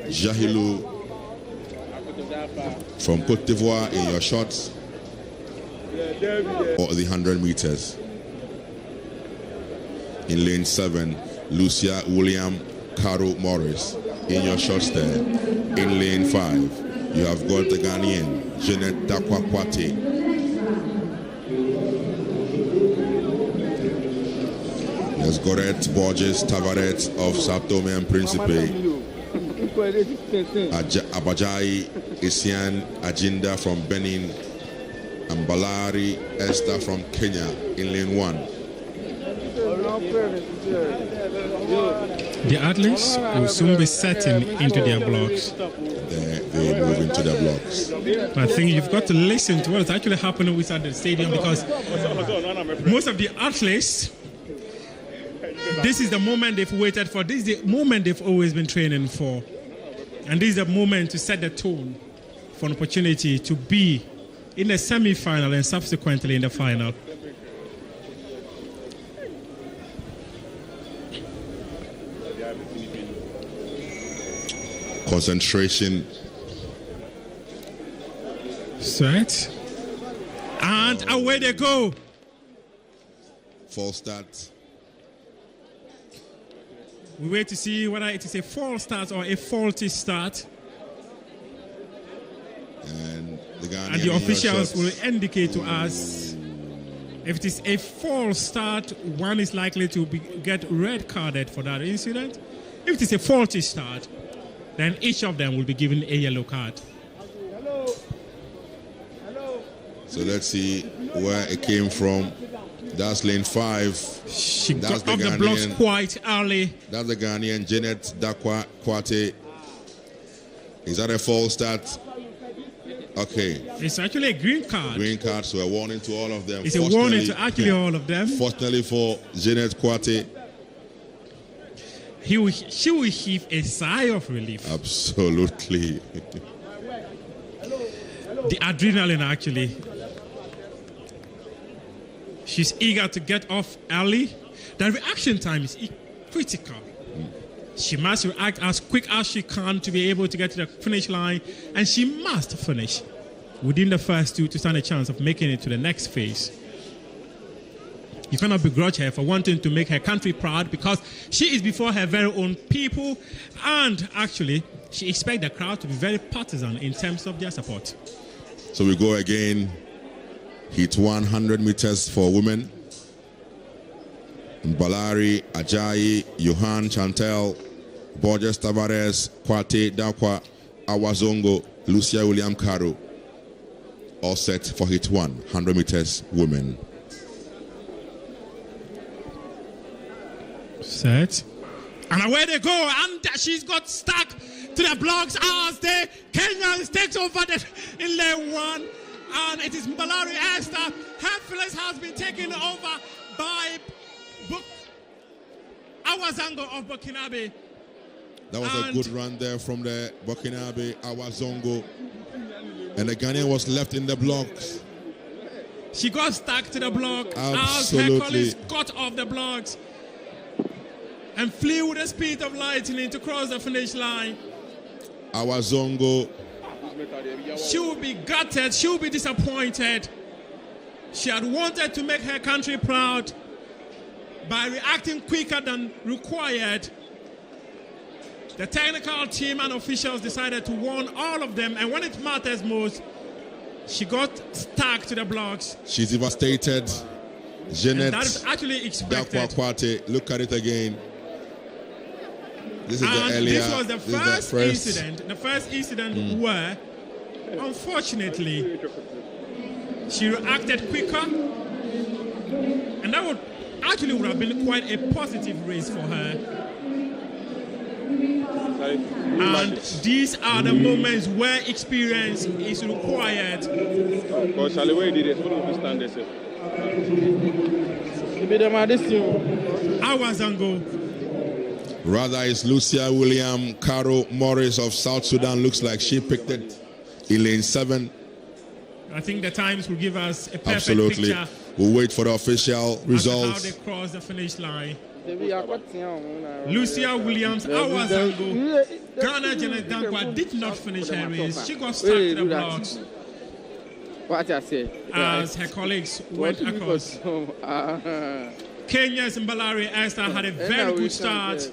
Jahilou from Côte d'Ivoire in your shots or the 100 meters. In lane 7, Lucia William Caro Morris in your shots there. In lane 5, you have got the Ghanaian Jeanette Dakwa-Kwate. There's Gorette Borges Tavares of Sao Tome and Principe. Abajai Isian Ajinda from Benin. And Balari Esther from Kenya in lane 1. The athletes will soon be setting into their blocks. They move into their blocks. I think you've got to listen to what is actually happening inside the stadium, because most of the athletes, this is the moment they've waited for. This is the moment they've always been training for. And this is the moment to set the tone for an opportunity to be in the semi-final and subsequently in the final. Concentration. Set. And away they go. False start. We wait to see whether it is a false start or a faulty start. And the officials will indicate to us if it is a false start, one is likely to get red carded for that incident. If it is a faulty start, then each of them will be given a yellow card. So let's see where it came from. That's lane 5. She got off the blocks quite early. That's the Ghanaian Jeanette Dakwa-Kwate. Is that a false start? Okay. It's actually a green card. Green card, so a warning to all of them. It's a warning to actually all of them. Fortunately for Jeanette Kwate, she will heave a sigh of relief. Absolutely. The adrenaline, actually. She's eager to get off early. The reaction time is critical. She must react as quick as she can to be able to get to the finish line, and she must finish within the first 2 to stand a chance of making it to the next phase. You cannot begrudge her for wanting to make her country proud, because she is before her very own people, and actually she expects the crowd to be very partisan in terms of their support. So we go again. Heat 100 meters for women. Balari, Ajayi, Johan Chantel, Borges Tavares, Kwate Dakwa, Awazongo, Lucia William Caro. All set for Heat 1, 100 meters women. Set. And away they go, and she's got stuck to the blocks as the Kenyans takes over in lane 1. And it is Balari Esther. Her place has been taken over by Awazongo of Burkinabe. That was a good run there from the Burkinabe, Awazongo. And the Ghanaian was left in the blocks. She got stuck to the block. Absolutely. As her colleagues got off the blocks and flew with the speed of lightning to cross the finish line. Awazongo. She will be gutted. She will be disappointed. She had wanted to make her country proud by reacting quicker than required. The technical team and officials decided to warn all of them, and when it matters most, she got stuck to the blocks. She's devastated. Jeanette, that is actually expected. Dakwa-Kwate, look at it again. This is and the earlier. This was the first incident. The first incident where, unfortunately, she reacted quicker, and that would have been quite a positive race for her. And these are the moments where experience is required. Awazongo. Rather, it's Lucia William Caro Morris of South Sudan. Looks like she picked it in lane 7. I think the times will give us a perfect picture. We'll wait for the official results. How they cross the finish line. Lucia Williams, hours ago, Ghana Janet Dankwa did not finish her race. She got stuck to the blocks as her colleagues went across. Kenya's Mbalari Esther had a very good start.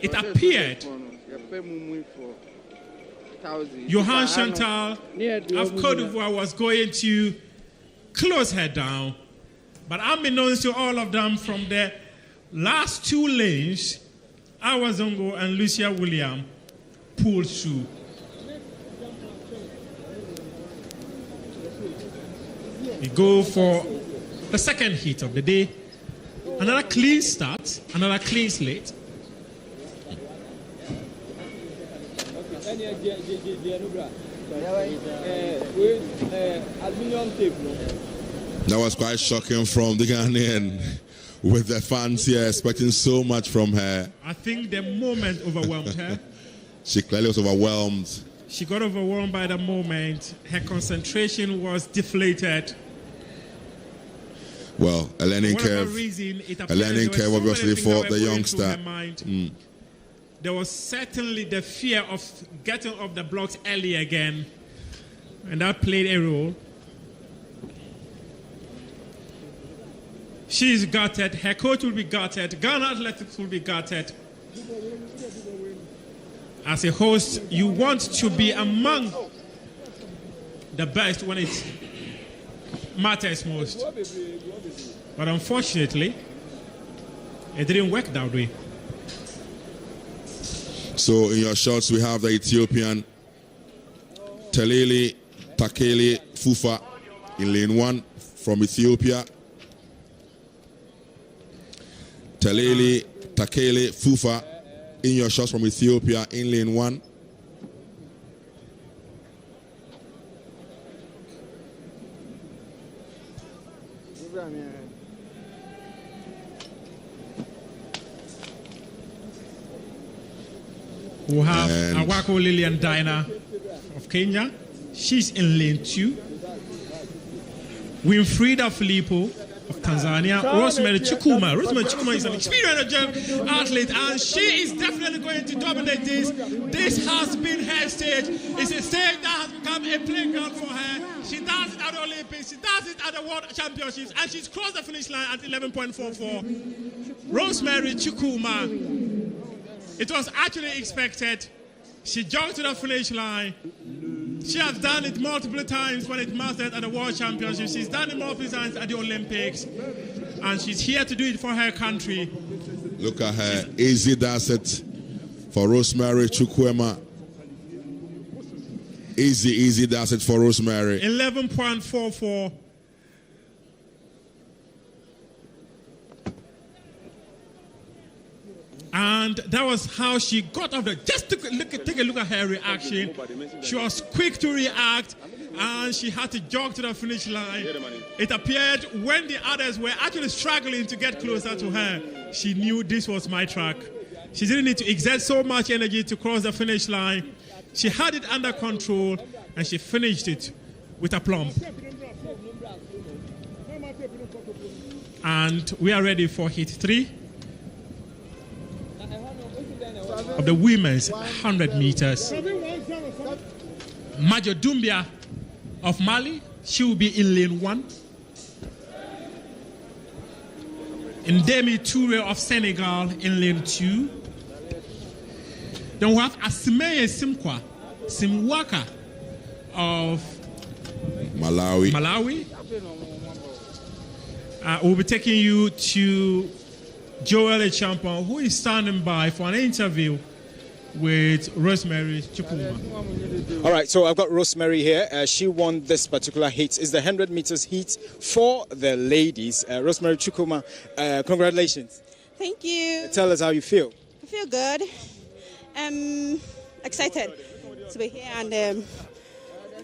It appeared Johan Chantal of Cote d'Ivoire was going to close her down. But unbeknownst to all of them, from the last two lanes, Awazongo and Lucia Williams pulled through. We go for the second heat of the day. Another clean start, another clean slate. That was quite shocking from the Ghanaian, with the fans here expecting so much from her. I think the moment overwhelmed her. She clearly was overwhelmed. She got overwhelmed by the moment. Her concentration was deflated. Well, a learning curve obviously for the youngster. There was certainly the fear of getting off the blocks early again, and that played a role. She's gutted. Her coach will be gutted. Ghana Athletics will be gutted. As a host, you want to be among the best when it matters most. But unfortunately, it didn't work that way. So in your shots, we have the Ethiopian Telele Takele Fufa in lane 1 from Ethiopia. Telele Takele Fufa in your shots from Ethiopia in lane 1. We have Awako Lillian Dinah of Kenya. She's in lane 2. Winfrida Filippo of Tanzania. Rosemary Chukuma. Rosemary Chukuma is an experienced athlete, and she is definitely going to dominate this. This has been her stage. It's a stage that has become a playground for her. She does it at the Olympics. She does it at the World Championships, and she's crossed the finish line at 11.44. Rosemary Chukuma. It was actually expected. She jogged to the finish line. She has done it multiple times when it matters at the World Championships. She's done it multiple times at the Olympics. And she's here to do it for her country. Look at her. Easy does it for Rosemary Chukwuema. Easy does it for Rosemary. 11.44. And that was how she got off the. Just take a look at her reaction. She was quick to react, and she had to jog to the finish line. It appeared when the others were actually struggling to get closer to her, she knew this was my track. She didn't need to exert so much energy to cross the finish line. She had it under control, and she finished it with aplomb. And we are ready for heat 3. Of the women's 100 meters. Majo Doumbia of Mali, she will be in lane 1. Ndemi Toure of Senegal in lane 2. Then we have Asimeye Simwaka of Malawi. We'll be taking you to Joel Champion, who is standing by for an interview with Rosemary Chukuma. All right, so I've got Rosemary here. She won this particular heat. It's the 100 meters heat for the ladies. Rosemary Chukuma, congratulations. Thank you. Tell us how you feel. I feel good. I'm excited to be here, and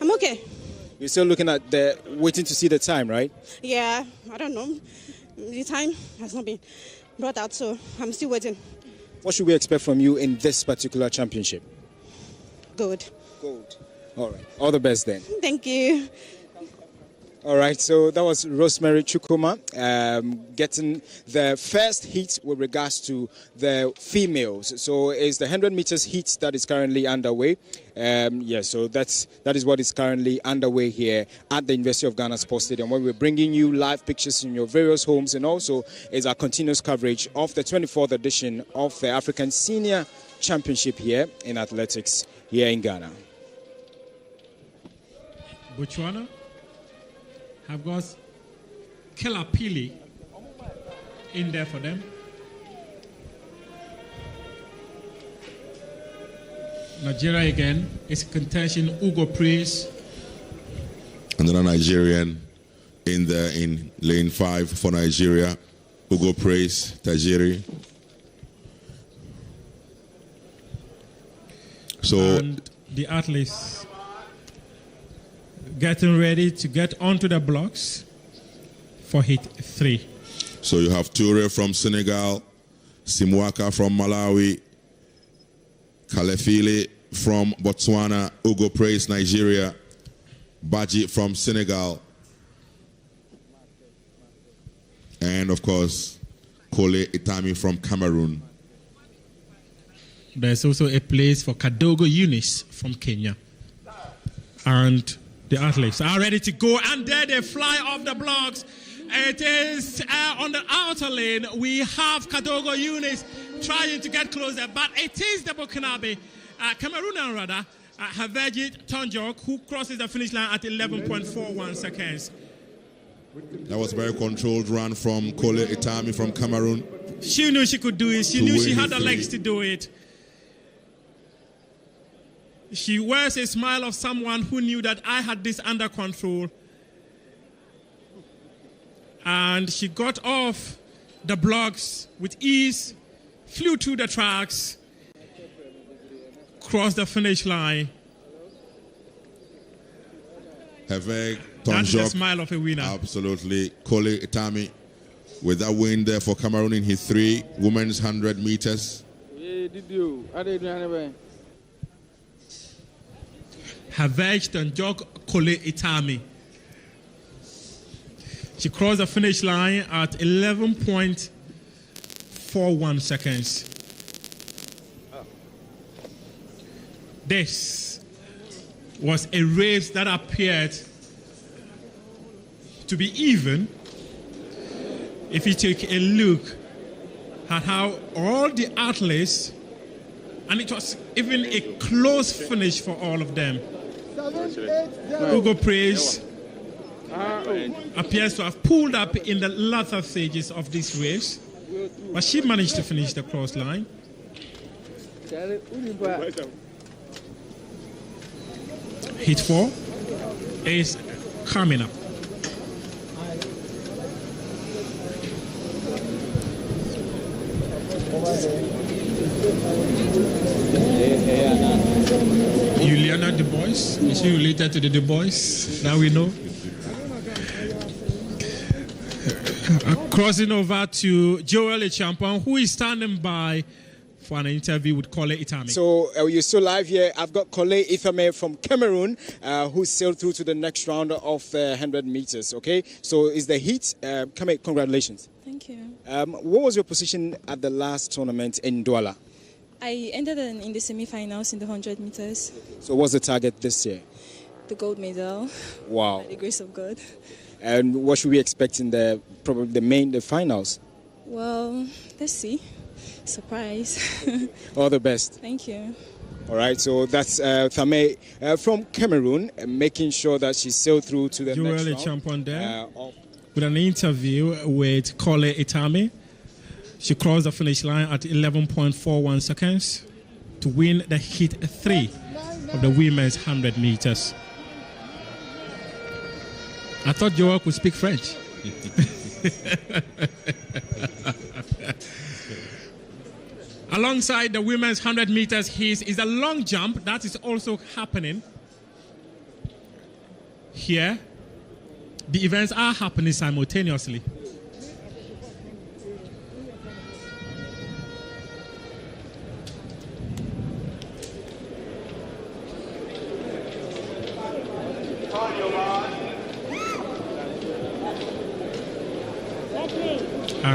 I'm okay. You're still looking at waiting to see the time, right? Yeah, I don't know. The time has not been brought out, so I'm still waiting. What should we expect from you in this particular championship? Good. Gold. All right. All the best then. Thank you. All right, so that was Rosemary Chukuma getting the first heat with regards to the females. So it's the 100 meters heat that is currently underway. So that is what is currently underway here at the University of Ghana Sports Stadium, where we're bringing you live pictures in your various homes, and also is our continuous coverage of the 24th edition of the African Senior Championship here in athletics here in Ghana. Botswana have got Killer Pili in there for them. Nigeria again is contention. Ugo Praise. Another Nigerian in there in lane 5 for Nigeria. Ugo Praise, Tajiri. So, and the athletes getting ready to get onto the blocks for hit 3. So you have Toure from Senegal, Simwaka from Malawi, Kalefile from Botswana, Ugo Praise, Nigeria, Baji from Senegal, and of course, Kole Itami from Cameroon. There's also a place for Kadogo Eunice from Kenya. And the athletes are ready to go, and there they fly off the blocks. It is on the outer lane. We have Kadogo Eunice trying to get closer, but it is the Burkinabe, Cameroonian rather, Havejit Tonjok, who crosses the finish line at 11.41 seconds. That was a very controlled run from Kole Itami from Cameroon. She knew she could do it. She knew she had the legs to do it. She wears a smile of someone who knew that I had this under control. And she got off the blocks with ease, flew through the tracks, crossed the finish line. That's the smile of a winner. Absolutely. Kole Itami with that win there for Cameroon in his 3 women's 100 meters. Havej Tonjok Kole Itami. She crossed the finish line at 11.41 seconds. This was a race that appeared to be even if you take a look at how all the athletes, and it was even a close finish for all of them. Ugo Praise appears to have pulled up in the latter stages of this race, but she managed to finish the cross line. Hit 4 is coming up. Juliana Du Bois, is she related to the Du Bois? Now we know. Crossing over to Joel Echampon, who is standing by for an interview with Kole Itami. So you're still live here. I've got Kole Itami from Cameroon, who sailed through to the next round of the 100 meters. Okay, so is the heat. Congratulations. Thank you. What was your position at the last tournament in Douala? I ended in the semi-finals in the 100 meters. So what's the target this year? The gold medal. Wow. By the grace of God. And what should we expect in the finals? Well, let's see. Surprise. All the best. Thank you. All right, so that's Thame from Cameroon, making sure that she sailed through to the next round. Champon there with an interview with Kole Itami. She crossed the finish line at 11.41 seconds to win the hit 3 of the women's 100 meters. I thought Joel could speak French. Alongside the women's 100 meters heat is a long jump that is also happening here. The events are happening simultaneously.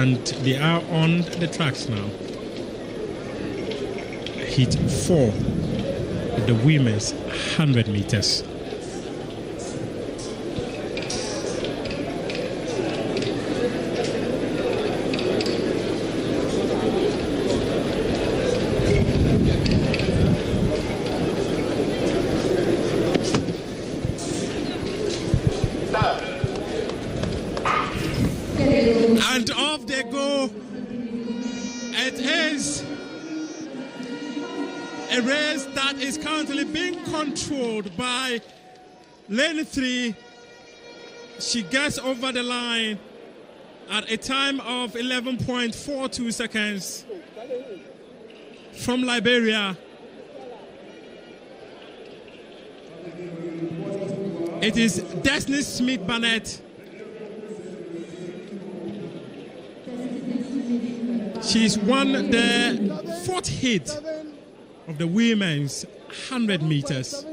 And they are on the tracks now. Heat 4 of the women's 100 meters. And off they go. It is a race that is currently being controlled by lane 3. She gets over the line at a time of 11.42 seconds from Liberia. It is Destiny Smith Barnett. She's won the 4th heat of the women's 100 meters.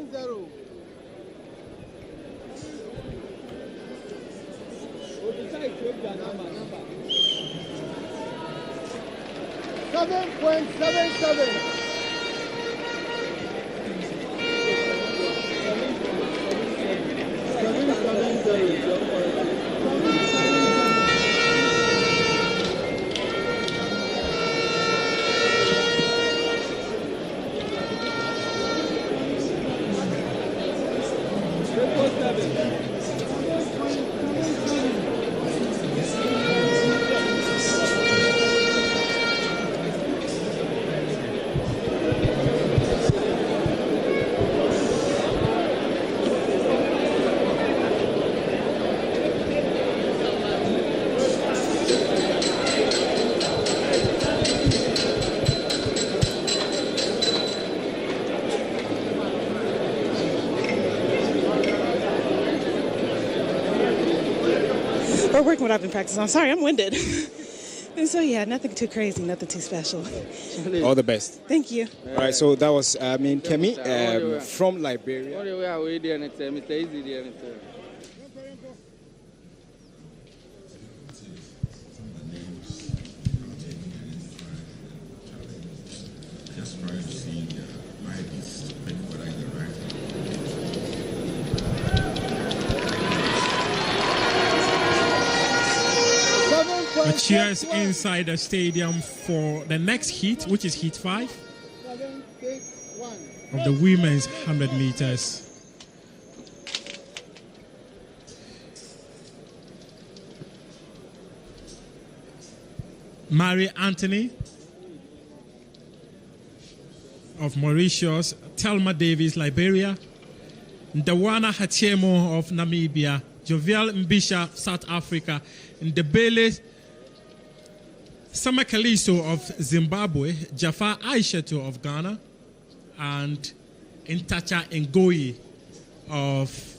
Or working what I've been practicing. I'm sorry, I'm winded. And so, yeah, nothing too crazy, nothing too special. All the best. Thank you. All right, so that was, Kemi from Liberia. Cheers inside the stadium for the next heat, which is heat 5 of the women's 100 meters. Mary Anthony of Mauritius, Thelma Davis, Liberia, Ndawana Hatiemo of Namibia, Jovial Mbisha, South Africa, Ndebele Samakaliso of Zimbabwe, Jafar Aishato of Ghana, and Intacha Ngoyi of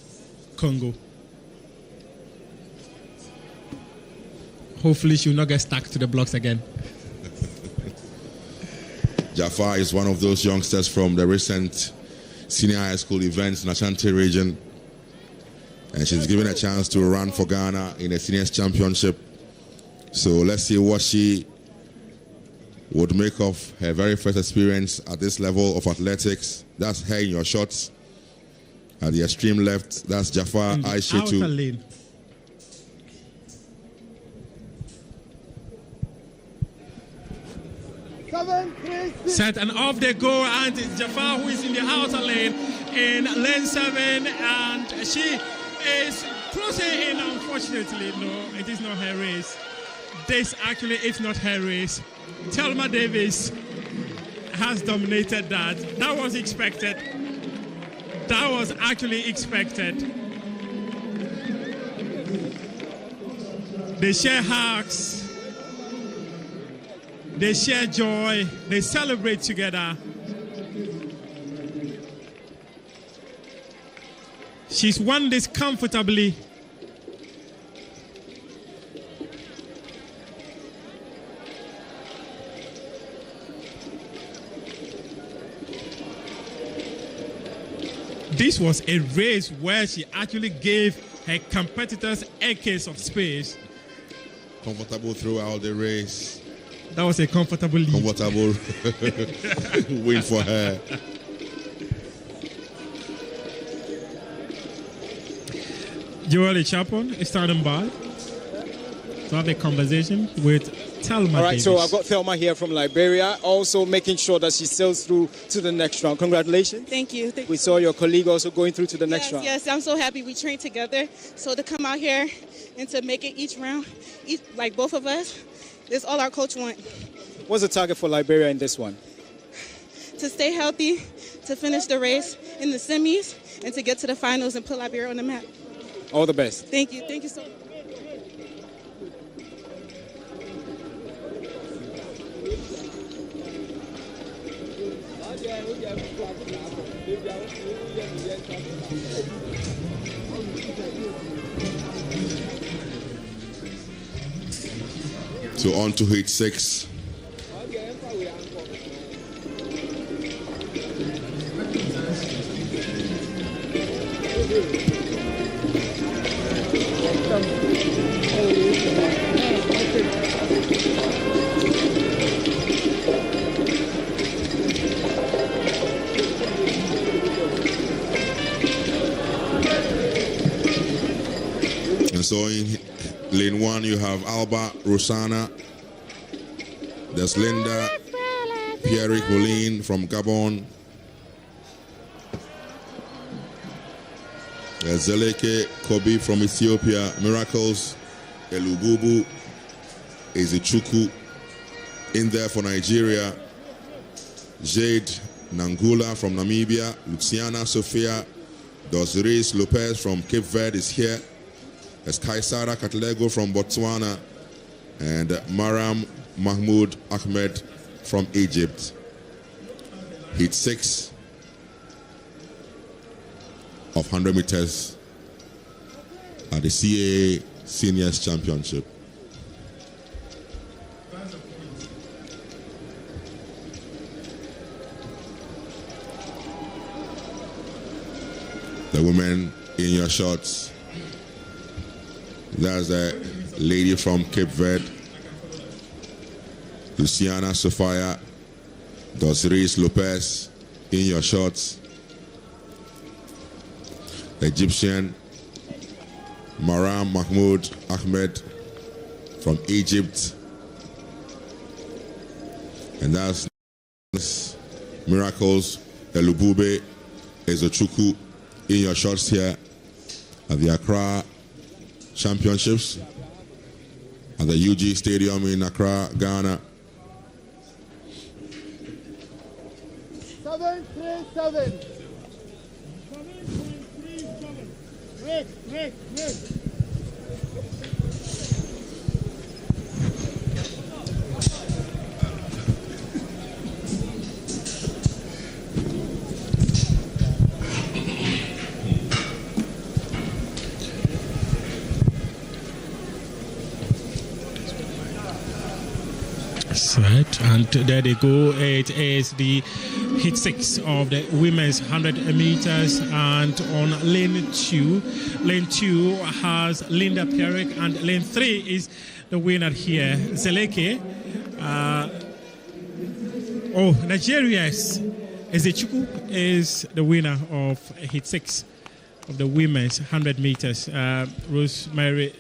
Congo. Hopefully she will not get stuck to the blocks again. Jafar is one of those youngsters from the recent senior high school events in Ashanti region. And she's given a chance to run for Ghana in the seniors championship. So let's see what she would make of her very first experience at this level of athletics. That's her in your shots. At the extreme left, that's Jafar Aishetu. Set and off they go, and Jafar, who is in the outer lane in lane 7, and she is closing in. Unfortunately, no, it is not her race. This actually is not her race. Thelma Davis has dominated that. That was expected. That was actually expected. They share hugs. They share joy. They celebrate together. She's won this comfortably. This was a race where she actually gave her competitors acres of space. Comfortable throughout the race. That was a comfortable lead. Comfortable win for her. Joel Chapon is standing by to have a conversation with Thelma All right, Davis. so I've got Thelma here from Liberia, also making sure that she sails through to the next round. Congratulations. Thank you. We saw your colleague also going through to the next round. Yes, I'm so happy we trained together. So to come out here and to make it each round, like both of us, is all our coach wants. What's the target for Liberia in this one? To stay healthy, to finish the race in the semis, and to get to the finals and put Liberia on the map. All the best. Thank you. Thank you so much. So on to heat 6. And so in lane 1 you have Alba Rosana. There's Linda Pierre Colleen from Gabon. There's Zeleke Kobi from Ethiopia. Miracles Elububu Ezechuku in there for Nigeria. Jade Nangula from Namibia. Luciana Sofia Dosiris Lopez from Cape Verde is here. There's Kaisara Katlego from Botswana. And Maram Mahmoud Ahmed from Egypt. Heat 6 of 100 meters at the CAA Seniors Championship. The women in your shots. That's a lady from Cape Verde. Luciana Sofia Dosiris Lopez in your shots. The Egyptian Maram Mahmoud Ahmed from Egypt. And that's Miracles Elubube Ezochukwu in your shots here at the Accra Championships at the Legon Stadium in Accra, Ghana. 737. Break. Right, and there they go. It is the heat 6 of the women's 100 meters, and on lane 2 has Linda Pierrick, and lane 3 is the winner here, Zeleke. Nigeria's Ezechuku is the winner of heat 6 of the women's 100 meters. Rosemary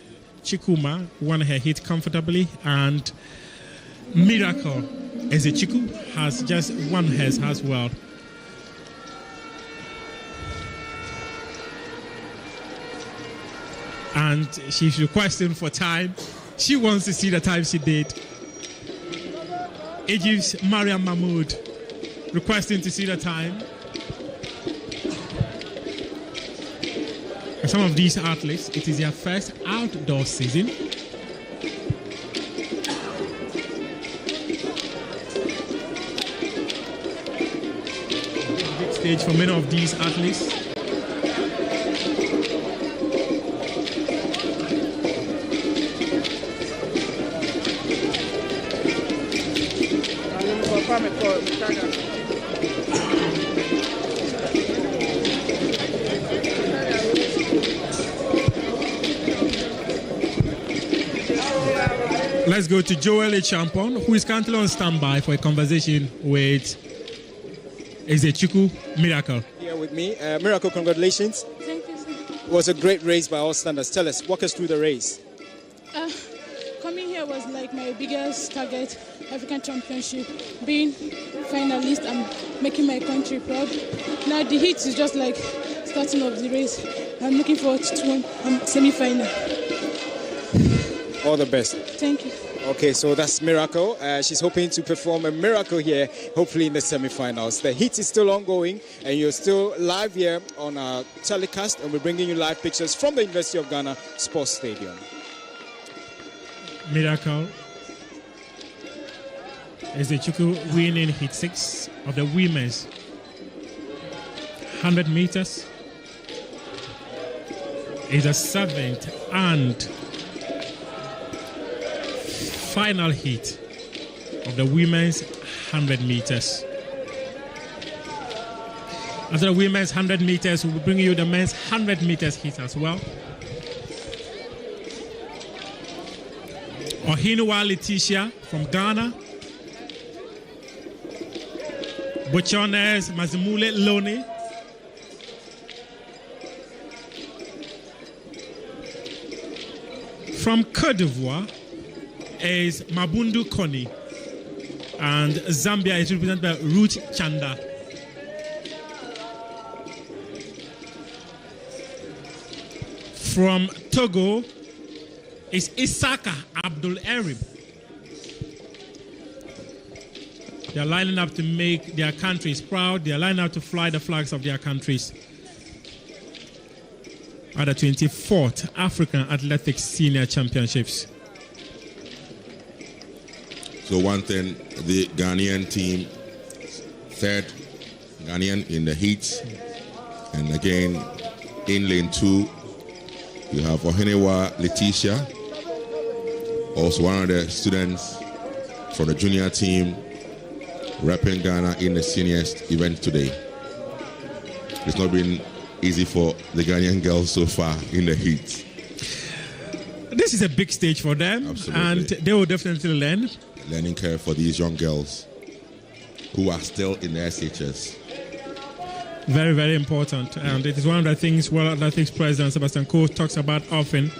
Chikuma won her heat comfortably, and Miracle Ezechiku has just won hers as well. And she's requesting for time. She wants to see the time she did. Egypt's Mariam Mahmoud requesting to see the time. And some of these athletes, it is their first outdoor season. Stage for many of these athletes. Let's go to Joel Champon, who is currently on standby for a conversation with Ezechukwu Miracle. Here with me. Miracle, congratulations. Thank you, sir. It was a great race by all standards. Tell us, walk us through the race. Coming here was like my biggest target, African Championship. Being finalist and making my country proud. Now the heat is just like starting of the race. I'm looking forward to semi-final. All the best. Thank you. Okay, so that's Miracle. She's hoping to perform a miracle here, hopefully in the semi-finals. The heat is still ongoing, and you're still live here on our telecast, and we're bringing you live pictures from the University of Ghana Sports Stadium. Miracle Ezechukwu winning heat 6 of the women's 100 meters. Is the 7th and final heat of the women's 100 meters. After the women's 100 meters, we'll bring you the men's 100 meters heat as well. Ohinwa Letitia from Ghana. Bochones Mazimule Loni. From Côte d'Ivoire is Mabundu Koni, and Zambia is represented by Ruth Chanda. From Togo is Isaka Abdul Erib. They are lining up to make their countries proud. They are lining up to fly the flags of their countries at the 24th African Athletics Senior Championships. So one thing, the Ghanaian team, third Ghanaian in the heats. And again, in lane 2, you have Ohinewa Letitia, also one of the students from the junior team, repping Ghana in the seniors event today. It's not been easy for the Ghanaian girls so far in the heat. This is a big stage for them. Absolutely. And they will definitely learn. Learning curve for these young girls who are still in the SHS. Very, very important. And it is one of the things World Athletics President Sebastian Coe talks about often.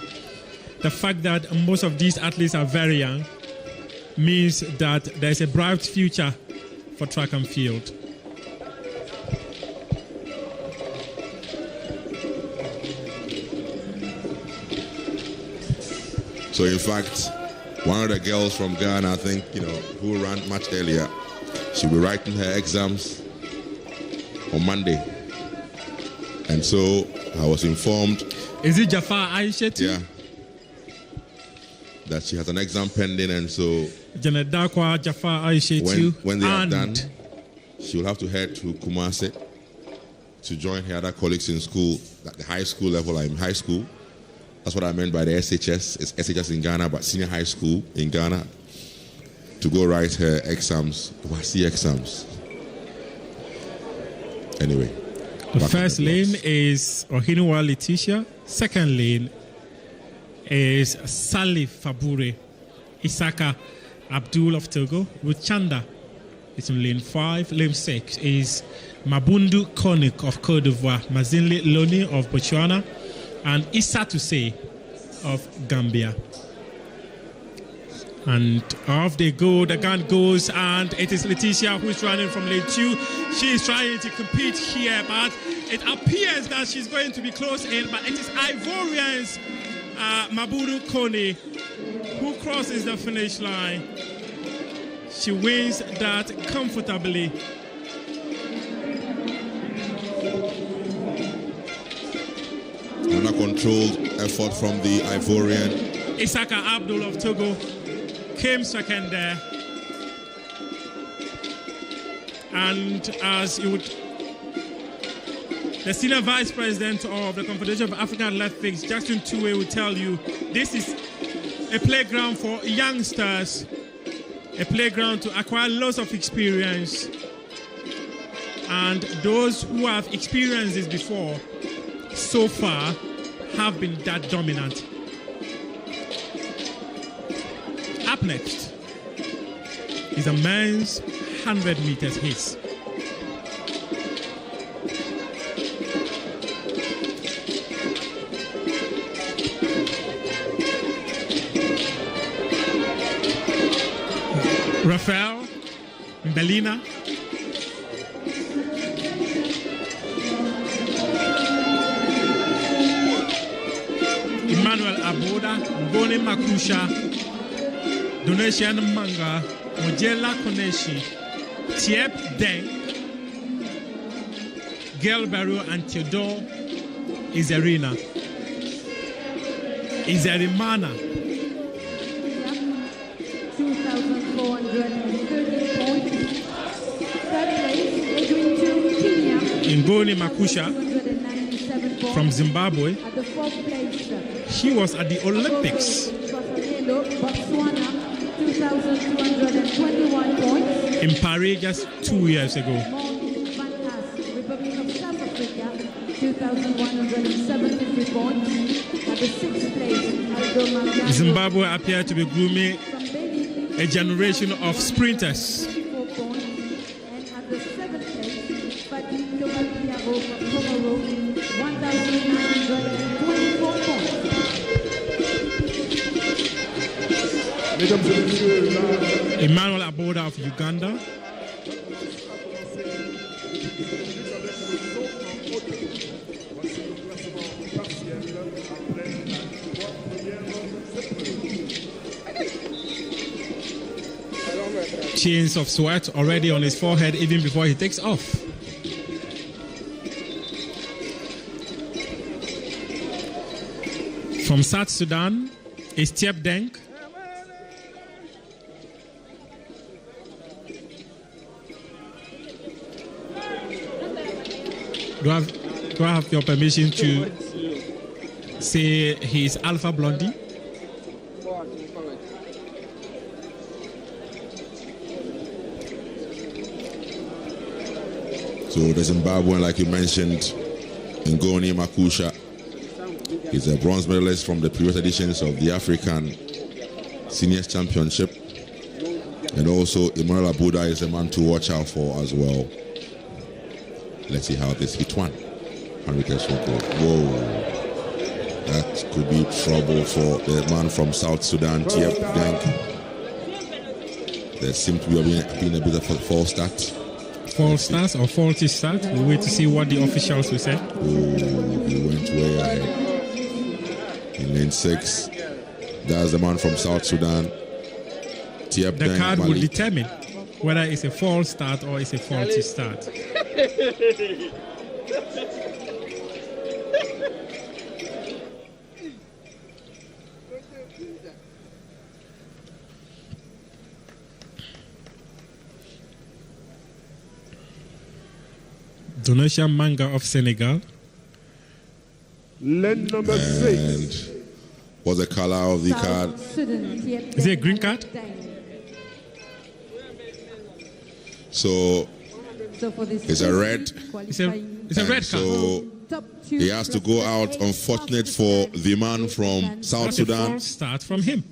The fact that most of these athletes are very young means that there's a bright future for track and field. So in fact, one of the girls from Ghana, I think, who ran much earlier, she'll be writing her exams on Monday. And so I was informed. Is it Jafar Aisha too? Yeah. That she has an exam pending, and so Janet Dakwa, Jafar Aisha too. When they are done, she will have to head to Kumasi to join her other colleagues in school, at the high school level. I'm high school. That's what I meant by the SHS. It's SHS in Ghana, but senior high school in Ghana, to go write her exams, WASI exams. Anyway. The first lane is Ohinwa Letitia. Second lane is Salif Fabure. Isaka Abdul of Togo. With Chanda is in lane 5. Lane 6 is Mabundu Konik of Côte d'Ivoire. Mazinle Loni of Botswana. And Issa Toussaint of Gambia. And off they go, the gun goes, and it is Letitia who is running from lane 2. She is trying to compete here, but it appears that she's going to be close in, but it is Ivorian's Mabundu Kone who crosses the finish line. She wins that comfortably. Another controlled effort from the Ivorian. Isaka Abdul of Togo came second there. And as you would, the senior vice president of the Confederation of African Athletics, Jackson Tuwe, will tell you this is a playground for youngsters, a playground to acquire lots of experience. And those who have experienced this before, so far, have been that dominant. Up Up next is a men's 100 meters hits. Rafael Mbelina, Emmanuel Aboda, Bone Makusha, Donation Manga, Mojela Koneshi, Tiep Deng, Gail Barrow, and Theodore Izerina. Izerimana. 2,430 points. Third place, Kenya. Ngoni Makusha from Zimbabwe. At the fourth place, he was at the Olympics. Botswana, 2,221 points. In Paris just 2 years ago. Republic of South Africa, 2,173 points. At the sixth place, Aldo Mangano. Zimbabwe appeared to be grooming a generation of sprinters. 4 points. And at the seventh place, Fadi Tobakiabo from Komoro, 1,924 points. Emmanuel Aboda of Uganda. Chains of sweat already on his forehead even before he takes off. From South Sudan is Tiep Deng. Do I have your permission to say he is Alpha Blondie? So the Zimbabwean, like you mentioned, Ngoni Makusha, is a bronze medalist from the previous editions of the African Seniors Championship. And also Emmanuel Aboda is a man to watch out for as well. Let's see how this hit one. 100 meters will go. Whoa. That could be trouble for the man from South Sudan, Tiep Deng. There seemed to be being a bit of a false start. False start or faulty start? We'll wait to see what the officials will say. Oh, he went way ahead. In lane 6. That's the man from South Sudan. Tiep The Deng card will Mali. determine whether it's a false start or it's a faulty start. Donatia Manga of Senegal. Lane number 6. What's the color of the card? Is it a green card? So it's a red. It's a red card. So he has to go out. Unfortunate for the man from South That's Sudan. a false start from him.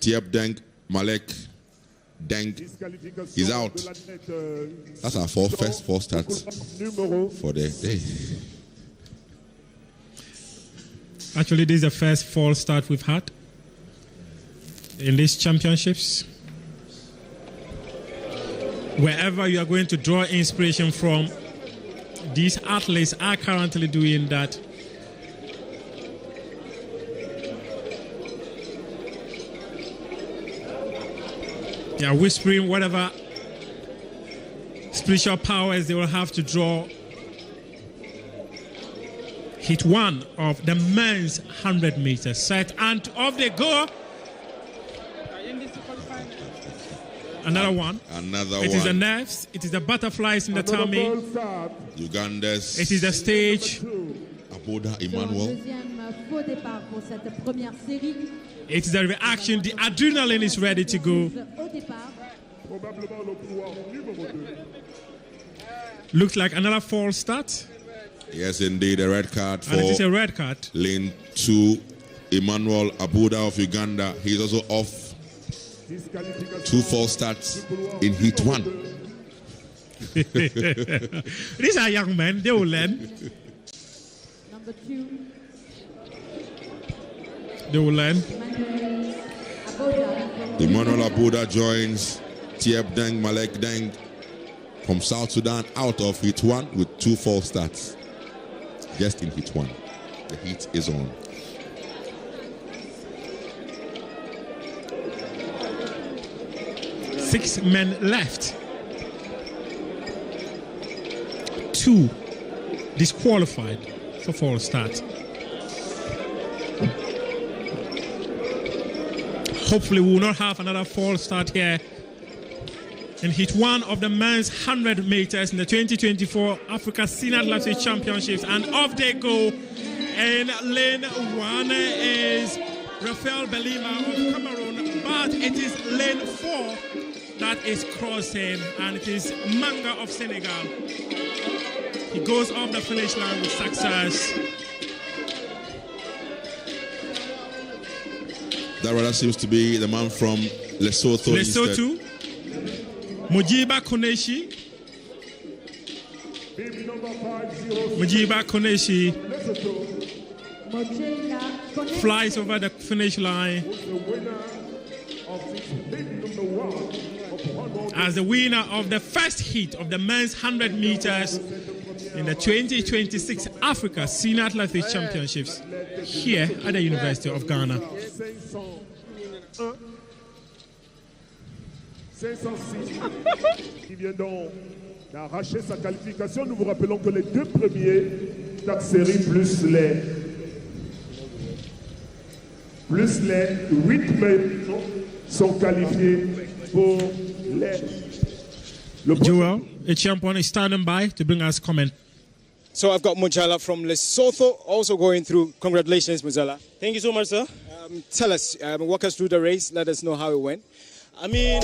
Tiep Deng Malek Deng is out. That's our first false start for the day. Actually, this is the first false start we've had in these championships. Wherever you are going to draw inspiration from, these athletes are currently doing that. They are whispering whatever spiritual powers they will have to draw. Hit one of the men's 100 meters set, and off they go. Another one. Another It one. is the nerves. It is the butterflies in the tummy. Uganda's. It is the stage. Aboda Emmanuel. It is the reaction. The adrenaline is ready to go. Looks like another false start. Yes, indeed, a red card for And it is a red card. lane 2. Emmanuel Aboda of Uganda. He's also off 2 false starts in heat 1. These are young men, they will learn. Number 2. They will learn. Emmanuel Abuda joins Tieb Deng Malek Deng from South Sudan out of heat 1 with 2 false starts. Just in heat 1. The heat is on. Six men left. 2 disqualified for false start. Hopefully we will not have another false start here in heat 1 of the men's 100 meters in the 2024 Africa Senior Athletics Championships. And off they go. In lane 1 is Rafael Belima of Cameroon, but it is lane 4 that is crossing, and it is Manga of Senegal. He goes off the finish line with success. That rather seems to be the man from Lesotho. Lesotho, Mujiba Koneshi. Mujiba Koneshi flies over the finish line as the winner of the first heat of the men's 100 meters in the 2026 Africa Senior Athletics Championships here at the University of Ghana. 506 qui vient donc d'arracher sa qualification. Nous vous rappelons que les 2 premiers d'ACCRA plus les 8 membres sont qualifiés pour les... Joel, a champion, is standing by to bring us comment. So I've got Mujala from Lesotho also going through. Congratulations, Mujala. Thank you so much, sir. Tell us, walk us through the race. Let us know how it went. I mean,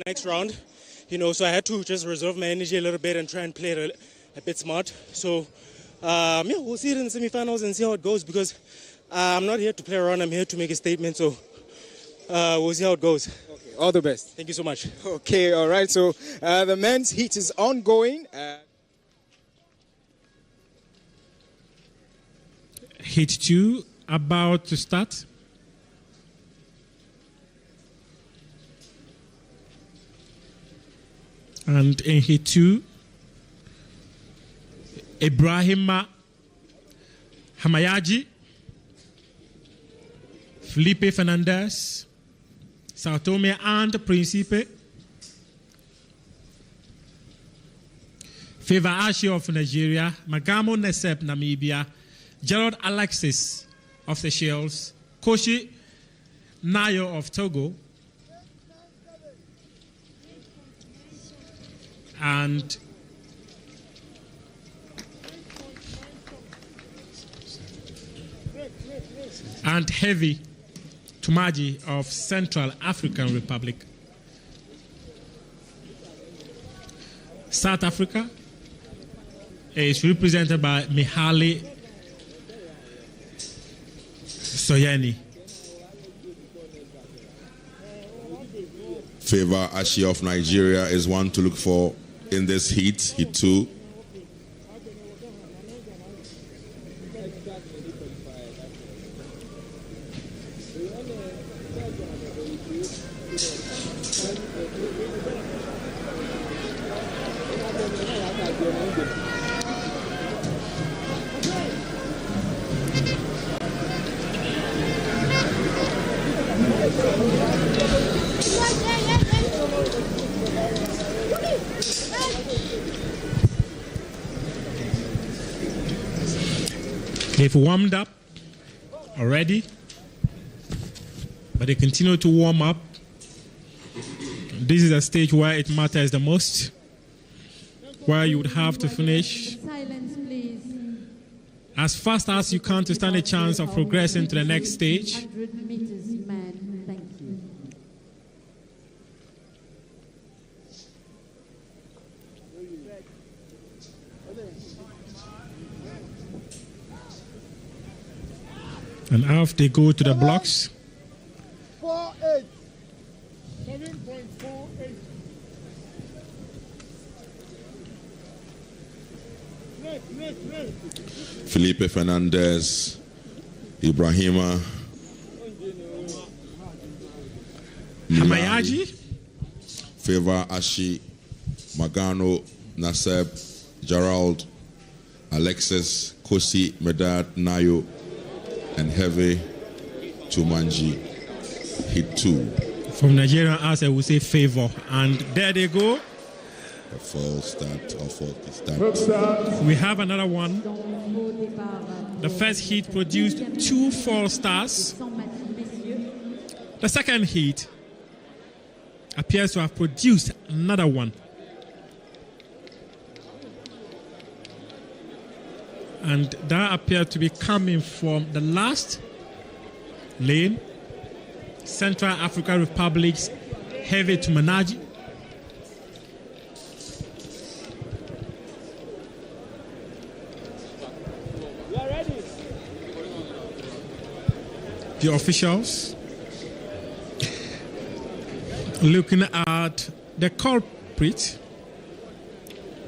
next round, so I had to just reserve my energy a little bit and try and play it a bit smart. So, we'll see it in the semifinals and see how it goes, because I'm not here to play around. I'm here to make a statement. So, we'll see how it goes. Okay, all the best. Thank you so much. Okay, all right. So, the men's heat is ongoing. Heat 2 about to start. And in heat 2, Ibrahima Hamayaji, Felipe Fernandez, Sao Tome and Principe, Favor Ashi of Nigeria, Magamo Nesep Namibia, Gerald Alexis of the Seychelles, Koshi Nayo of Togo, and Heavy Tumaji of Central African Republic. South Africa is represented by Mihaly Soyeni. Favor Ashi of Nigeria is one to look for in this heat 2. They've warmed up already, but they continue to warm up. This is a stage where it matters the most, where you would have to finish as fast as you can to stand a chance of progressing to the next stage. And off they go to the blocks. 4.8. 7.48. Felipe Fernandez, Ibrahima Hamayaji, Favor Ashi, Magano, Naseb, Gerald, Alexis, Kosi, Medad, Nayo, and Heavy Tumanji. Hit 2. From Nigeria, as I would say, Favor. And there they go. A false start or faulty start. We have another one. The first heat produced 2 false starts. The second heat appears to have produced another one. And that appeared to be coming from the last lane, Central African Republic's Heavy Tumanaji. The officials looking at the culprit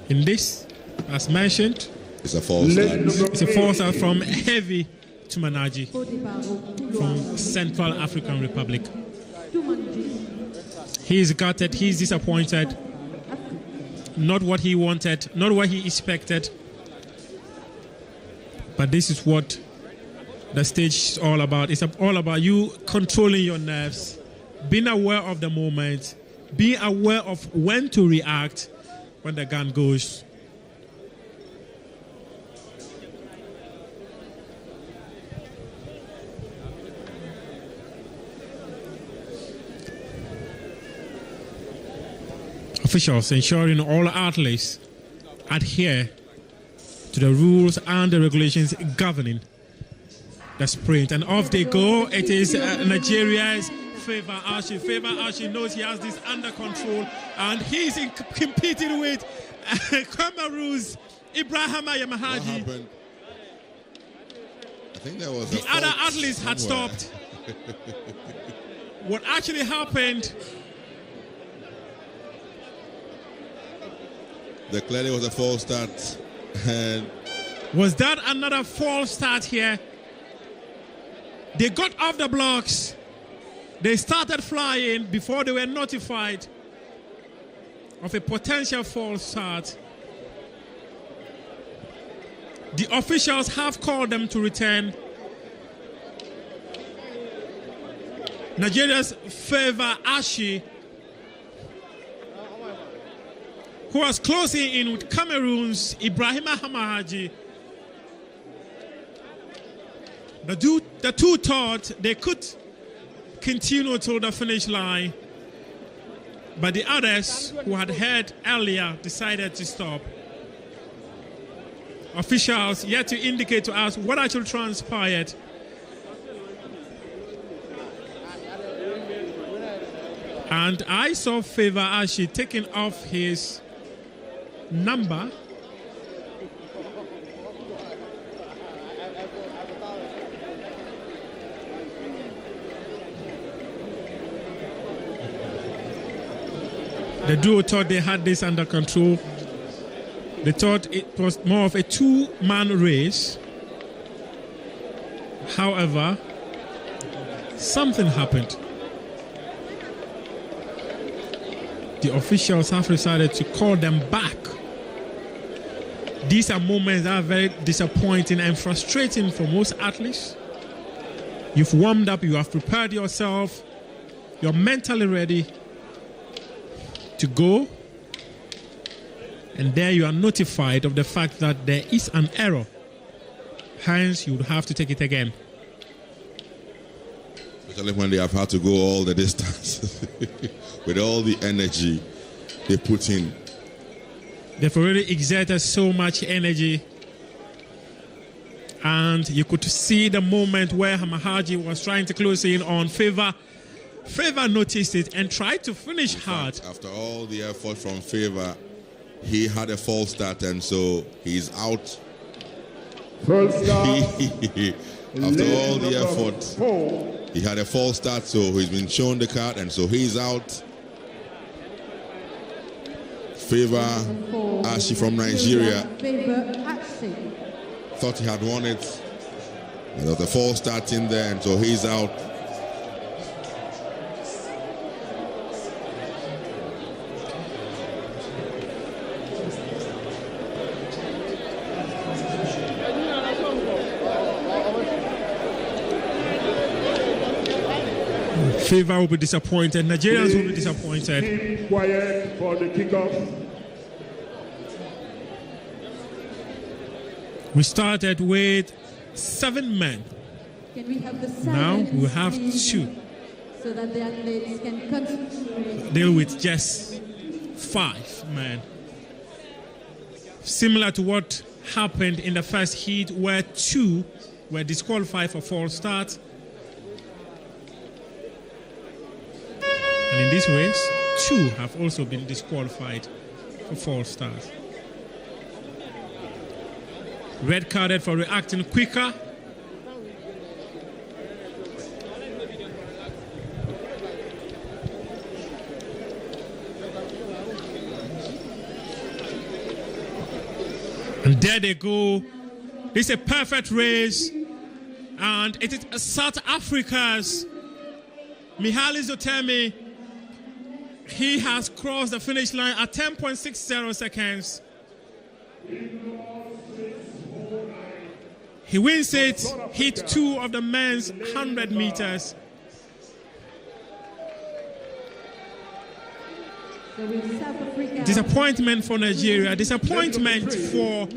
in this, as mentioned, it's a false start. It's a false start from Heavy Tumanaji from Central African Republic. He's gutted, he's disappointed. Not what he wanted, not what he expected. But this is what the stage is all about. It's all about you controlling your nerves, being aware of the moment, being aware of when to react when the gun goes. Officials ensuring all athletes adhere to the rules and the regulations governing the sprint. And off they go. It is Nigeria's Favor Ashi. Favor Ashi knows he has this under control, and he's competing with Cameroon's Ibrahima Yamahaji. I think there was the other athletes had stopped. What actually happened? There clearly was a false start. And was that another false start here? They got off the blocks. They started flying before they were notified of a potential false start. The officials have called them to return. Nigeria's Favor Ashi, who was closing in with Cameroon's Ibrahima Hamahaji. The two thought they could continue to the finish line, but the others who had heard earlier decided to stop. Officials yet to indicate to us what actually transpired. And I saw Favor Ashi taking off his number. The duo thought they had this under control. They thought it was more of a two-man race. However, something happened. The officials have decided to call them back. These are moments that are very disappointing and frustrating for most athletes. You've warmed up, you have prepared yourself, you're mentally ready to go, and there you are notified of the fact that there is an error. Hence, you would have to take it again. Especially when they have had to go all the distance with all the energy they put in. They've already exerted so much energy, and you could see the moment where Hamahaji was trying to close in on Favor. Favor noticed it and tried to finish hard. After all the effort from Favor, he had a false start, and so he's out. False start. After all the effort, he had a false start, so he's been shown the card, and so he's out. Favor Ashi from Nigeria thought he had won it. There was a false start in there, and so he's out. Favor will be disappointed. Nigerians will be disappointed. Keep quiet for the kickoff. We started with 7 men. Can we have the Now silence, we have please, 2. so that the athletes can concentrate. Deal with just 5 men. Similar to what happened in the first heat, where 2 were disqualified for false start. And in this race, 2 have also been disqualified for false start. Red carded for reacting quicker. And there they go. This is a perfect race. And it is South Africa's Mihaly Zotemi. He has crossed the finish line at 10.60 seconds. He wins it, hit 2 of the men's 100 meters. Disappointment for Nigeria, disappointment for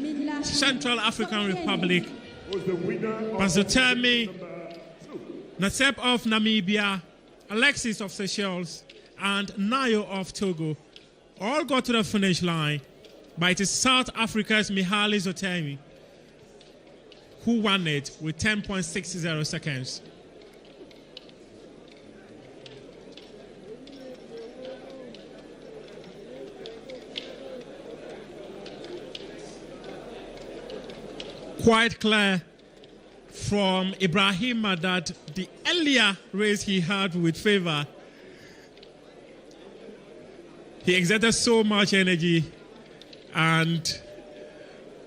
Central African Republic. But Zotemi, Nasep of Namibia, Alexis of Seychelles, and Nayo of Togo all got to the finish line, but it is South Africa's Mihaly Zotemi who won it with 10.60 seconds. Quite clear from Ibrahima that the earlier race he had with Favor, he exerted so much energy, and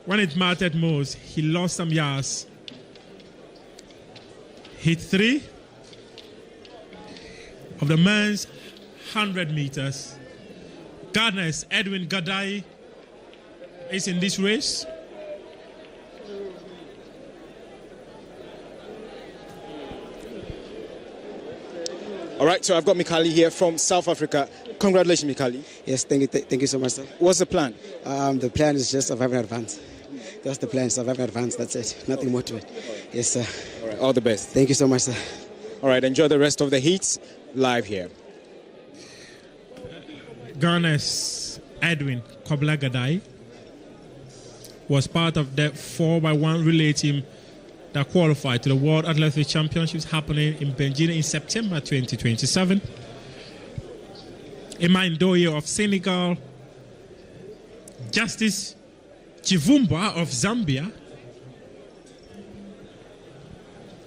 when it mattered most, he lost some yards. Hit 3 of the men's 100 meters. Ghana's Edwin Gadai is in this race. All right, so I've got Mihaly here from South Africa. Congratulations, Mihaly. Yes, thank you so much, sir. What's the plan? The plan is just survive and advance. That's the plan, survive and advance, that's it. Nothing more to it. Yes, sir. All right, all the best. Thank you so much, sir. All right, enjoy the rest of the heats live here. Ghana's Edwin Kobla Gadai was part of the 4x1 relay team that qualified to the World Athletics Championships happening in Beijing in September 2027. Emma Ndoye of Senegal, Justice Chivumba of Zambia,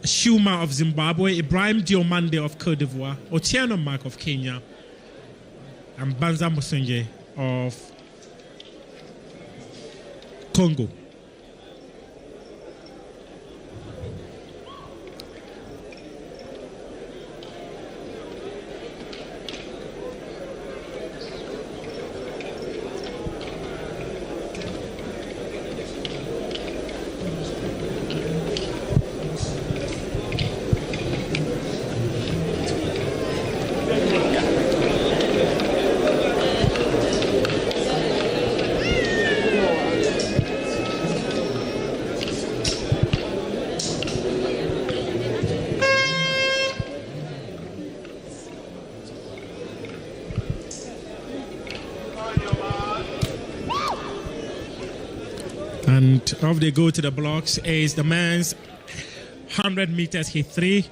Shuma of Zimbabwe, Ibrahim Diomande of Cote d'Ivoire, Otieno Mark of Kenya, and Banza Musenje of Congo. And off they go to the blocks is the men's 100 meters hit 3.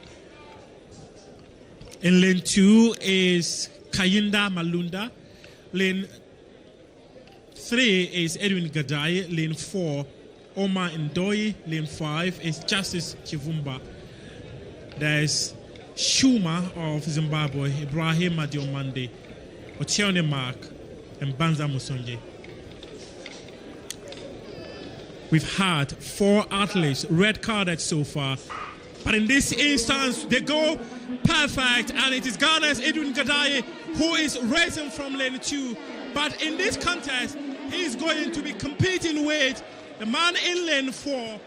In lane 2 is Kayinda Malunda. Lane 3 is Edwin Gadai. Lane 4, Omar Ndoye. Lane 5 is Justice Chivumba. There's Shuma of Zimbabwe, Ibrahim Adiomande, Ochione Mark, and Banza Musonje. We've had 4 athletes red carded so far, but in this instance, they go perfect, and it is Ghana's Edwin Gadaye who is racing from lane 2. But in this contest, he is going to be competing with the man in lane 4,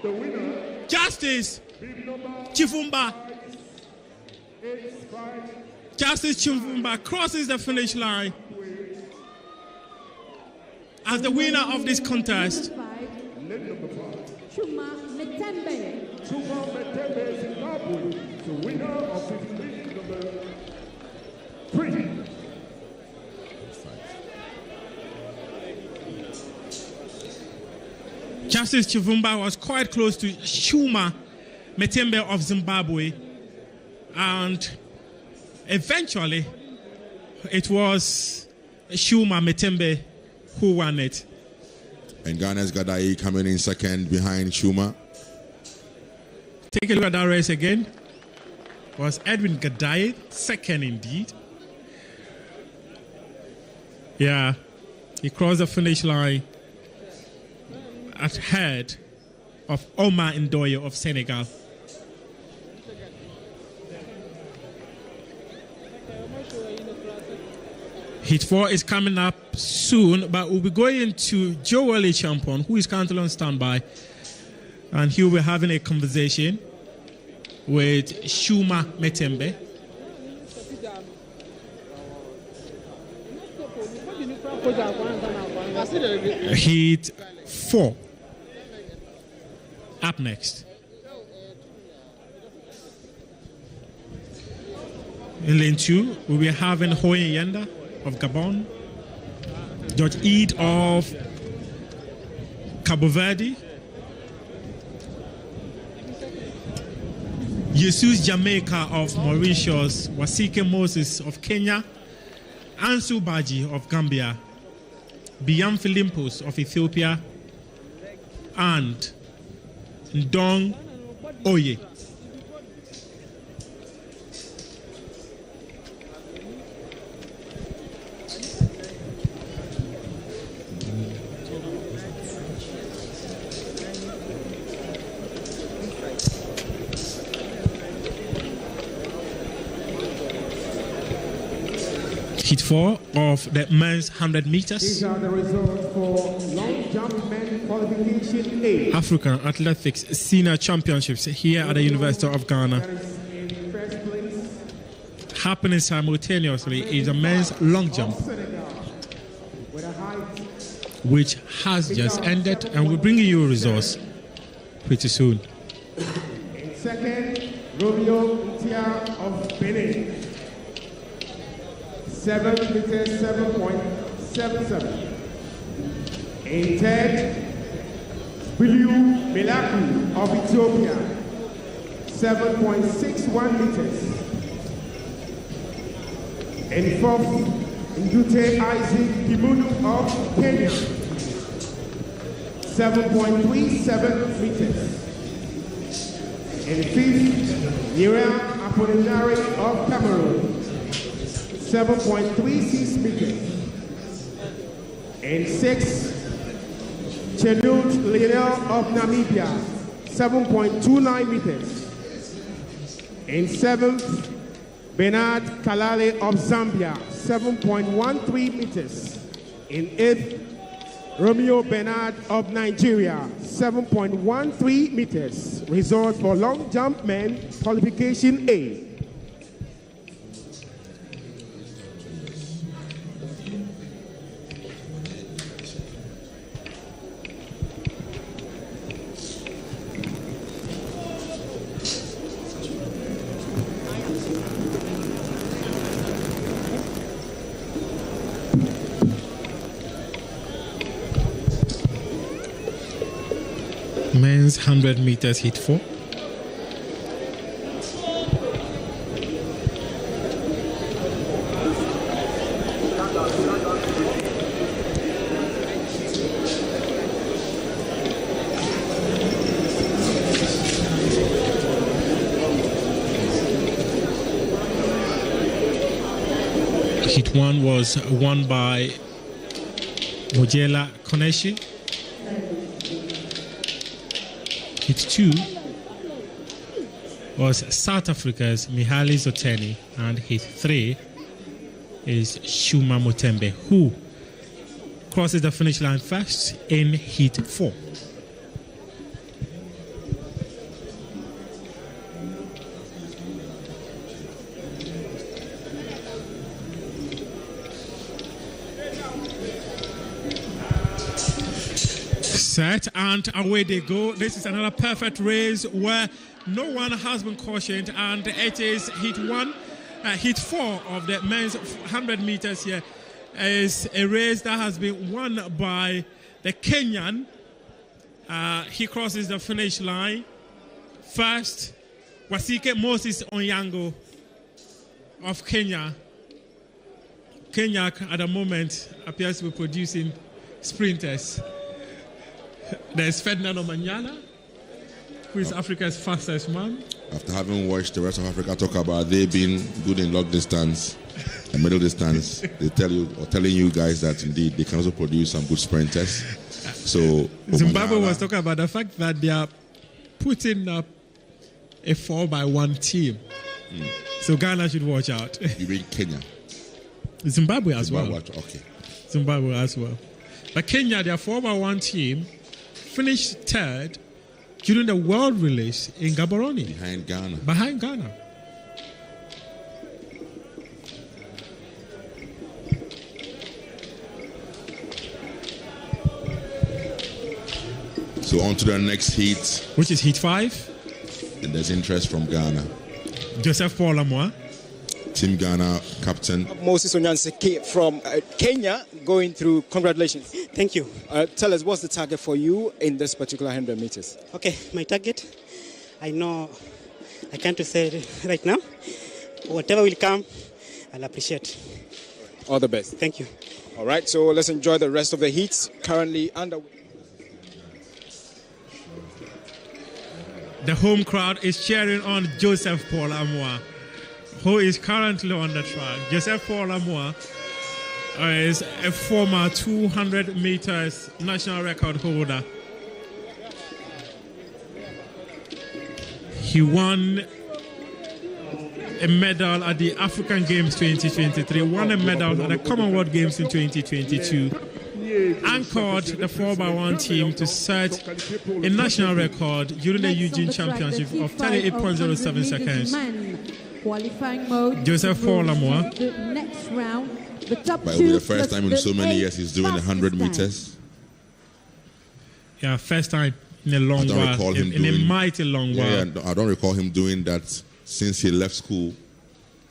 The winner, Justice bib number Chivumba. 85. Justice Chivumba crosses the finish line as the winner of this contest. Leg number 5. Chuma Metembe. Chuma Metembe, Zimbabwe, the winner of this league number 3. Justice Chivumba was quite close to Shuma Metembe of Zimbabwe, and eventually it was Shuma Metembe who won it. And Ghana's Gadaye coming in second behind Shuma. Take a look at that race again. Was Edwin Gadaye second indeed? Yeah, he crossed the finish line at head of Omar Ndoye of Senegal. Heat 4 is coming up soon, but we'll be going to Joel Champon, who is currently on standby, and he will be having a conversation with Shuma Metembe. Heat 4 up next. In lane 2, we'll be having Hoye Yenda of Gabon, George Eid of Cabo Verde, Jesus Jamaica of Mauritius, Wasike Moses of Kenya, Ansu Baji of Gambia, Biam Philippos of Ethiopia, and Ndong Oye. Heat 4 of the men's 100 meters. These are the results for long jump men qualification A. African Athletics Senior Championships here at the University of Ghana. In first place, Happening simultaneously is the men's long jump, with a height which has just ended, and we'll bring you results pretty soon. in second, Romeo Ntia of Benin. 7 meters 7.77. In third, Biliu Melaku of Ethiopia. 7.61 meters. In fourth, Ndute Isaac Kimunu of Kenya. 7.37 meters. In fifth, Nira Apolinari of Cameroon. 7.36 meters. In sixth, Chenut Lionel of Namibia, 7.29 meters. In seventh, Bernard Kalale of Zambia, 7.13 meters. In eighth, Romeo Bernard of Nigeria, 7.13 meters. Result for long jump men, qualification A. Men's 100 meters heat 4. Heat 1 was won by Mojela Koneshi. Heat 2 was South Africa's Mihaly Zoteni, and Heat 3 is Shuma Mutembe, who crosses the finish line first in Heat 4. Set and away they go. This is another perfect race where no one has been cautioned, and it is Heat 1. Heat 4 of the men's 100 meters here is a race that has been won by the Kenyan. He crosses the finish line first. Wasike Moses Onyango of Kenya. Kenya at the moment appears to be producing sprinters. There's Ferdinando Manyala, who is Africa's fastest man. After having watched the rest of Africa talk about they being good in long distance and middle distance, they telling you guys that indeed they can also produce some good sprinters. So Zimbabwe was talking about the fact that they are putting up a 4x1 team. So Ghana should watch out. You mean Kenya? Zimbabwe as well. Okay. Zimbabwe as well. But Kenya, their 4x1 team, finished third during the world release in Gaborone. Behind Ghana. So on to the next heat. Which is Heat 5. And there's interest from Ghana. Joseph Paul Amoa. Team Ghana captain. Moses Onyanseke from Kenya going through. Congratulations. Thank you. Tell us, what's the target for you in this particular 100 meters? Okay, my target, I know I can't say it right now. Whatever will come, I'll appreciate. All the best. Thank you. All right, so let's enjoy the rest of the heats currently underway. The home crowd is cheering on Joseph Paul Amoa, who is currently on the track. Joseph Paul Amoa is a former 200 meters national record holder. He won a medal at the African Games 2023, won a medal at the Commonwealth Games in 2022, anchored the 4x1 team to set a national record during the Eugene Championship of 38.07 seconds. Qualifying mode. Joseph Paul Amoa. The next round, the top But it will be the first time in so many years he's doing 100 meters. Yeah, first time in a long while. In a mighty long while. Yeah, I don't recall him doing that since he left school,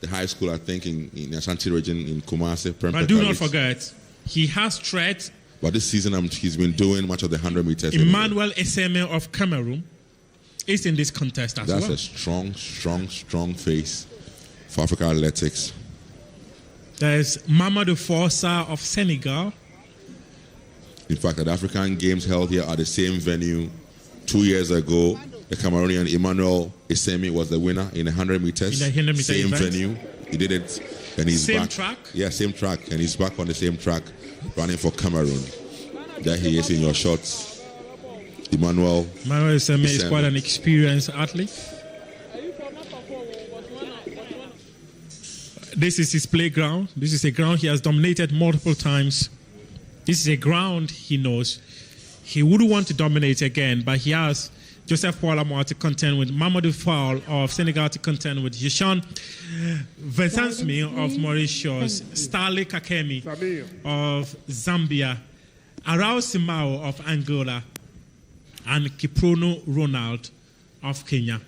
the high school, I think, in Ashanti region in Kumasi. But do not forget, he has threat. But this season he's been doing much of the 100 meters. Emmanuel Eseme of Cameroon is in this contest as well. That's a strong face for African athletics. There's Mamadou Forsa of Senegal. In fact, at the African Games held here at the same venue 2 years ago, the Cameroonian Emmanuel Esemi was the winner in 100 meters. In the 100 meter same event. venue. He did it, and he's same back. Same track? Yeah, same track, and he's back on the same track, running for Cameroon. There he is in your shots. Emmanuel Esemi is quite an experienced athlete. This is his playground. This is a ground he has dominated multiple times. This is a ground he knows. He wouldn't want to dominate again, but he has Joseph Paul Amoa to contend with, Mamadou Fall of Senegal to contend with, Yishan Vesansmi of Mauritius, Starley Kakemi of Zambia, Arao Simao of Angola, and Kiprono Ronald of Kenya.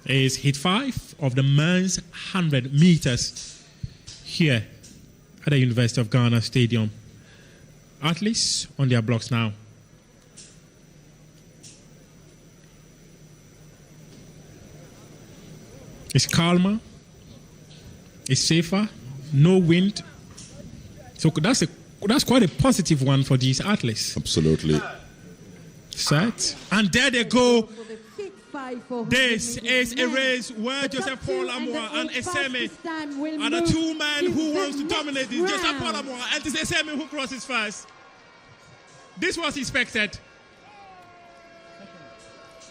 It is Heat 5 of the men's 100 meters here at the University of Ghana Stadium. Athletes on their blocks now. It's calmer, it's safer, no wind. So that's quite a positive one for these athletes. Absolutely. Set. And there they go. This is a race where Joseph Paul Amoah and Eseme are the two men who wants to dominate this. Joseph Paul Amoah and it's Eseme who crosses first. This was expected.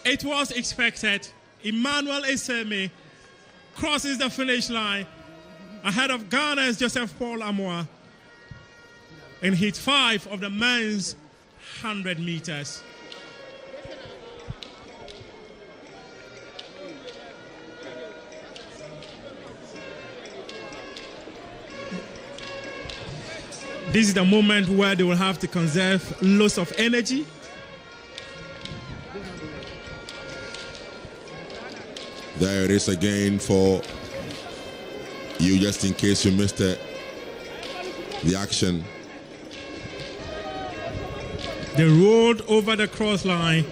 It was expected. Emmanuel Eseme crosses the finish line ahead of Ghana's Joseph Paul Amoah in heat 5 of the men's 100 meters. This is the moment where they will have to conserve lots of energy. There it is again for you, just in case you missed it. The action. They rolled over the cross line.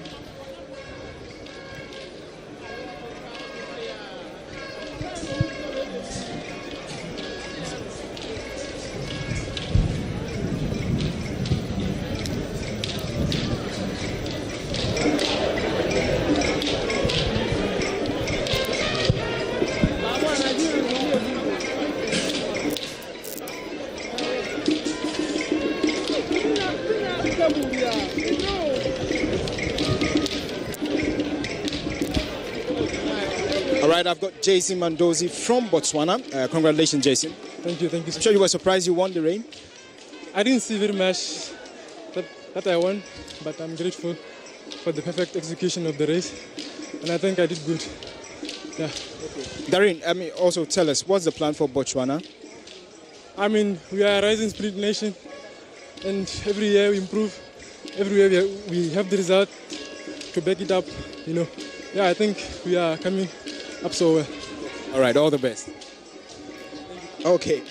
All right, I've got Jason Mandozi from Botswana. Congratulations, Jason. Thank you. I'm sure you were surprised you won the race. I didn't see very much that I won, but I'm grateful for the perfect execution of the race, and I think I did good. Yeah. Okay. Darren, also tell us, what's the plan for Botswana? We are a rising spirit nation, and every year we improve. Every year we have the result to back it up. I think we are coming up so well. All right, all the best. Okay.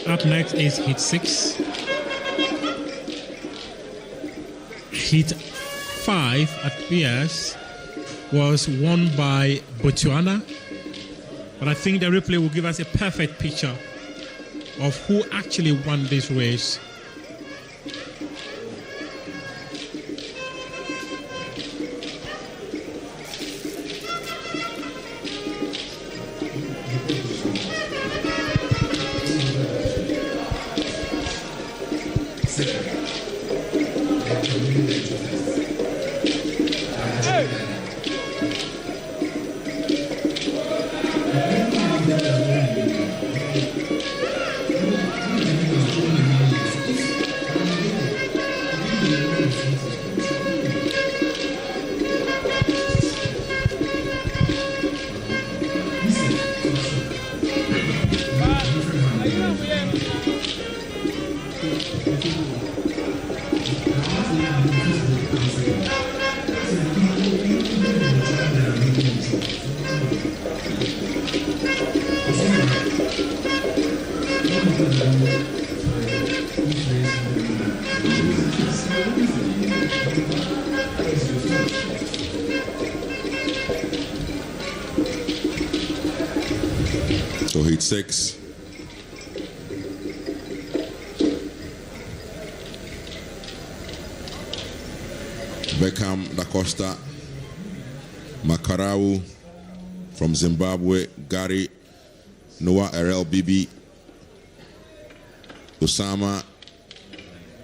Up next is heat 6. Heat 5 at PS was won by Botswana, but I think the replay will give us a perfect picture of who actually won this race. So heat 6. Beckham Da Costa, Makarau from Zimbabwe, Gary Noah RL Bibi, Osama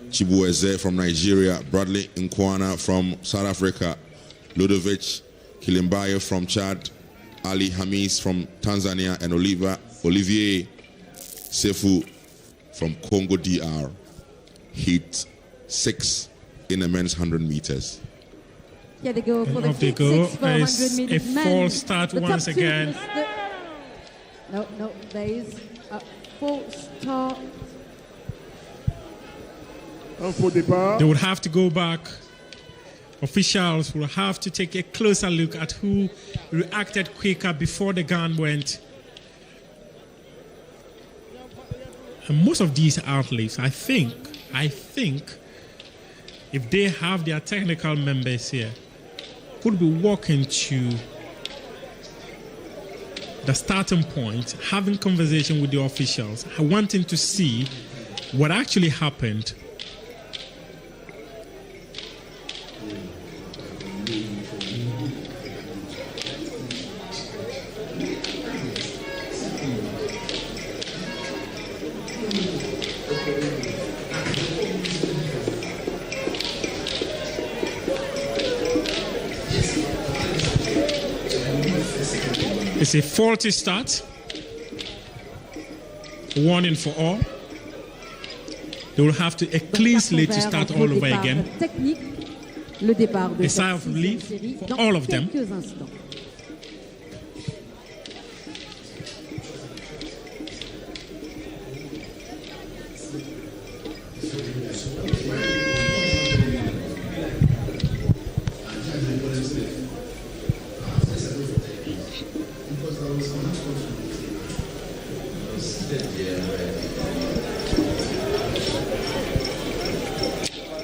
Chibueze from Nigeria, Bradley Nkwana from South Africa, Ludovic Kilimbaye from Chad, Ali Hamis from Tanzania, and Olivier Sefu from Congo DR. Heat 6 in the men's 100 meters. Yeah, they go for the Off they heat go. 6 for 100 meters A men. false start The top once two again. is No, there is a false start. They would have to go back. Officials will have to take a closer look at who reacted quicker before the gun went. And most of these athletes, I think, if they have their technical members here, could be walking to the starting point, having conversation with the officials, wanting to see what actually happened. It's a faulty start. Warning for all. They will have a clean slate to start all over again. A sigh of relief for all of them.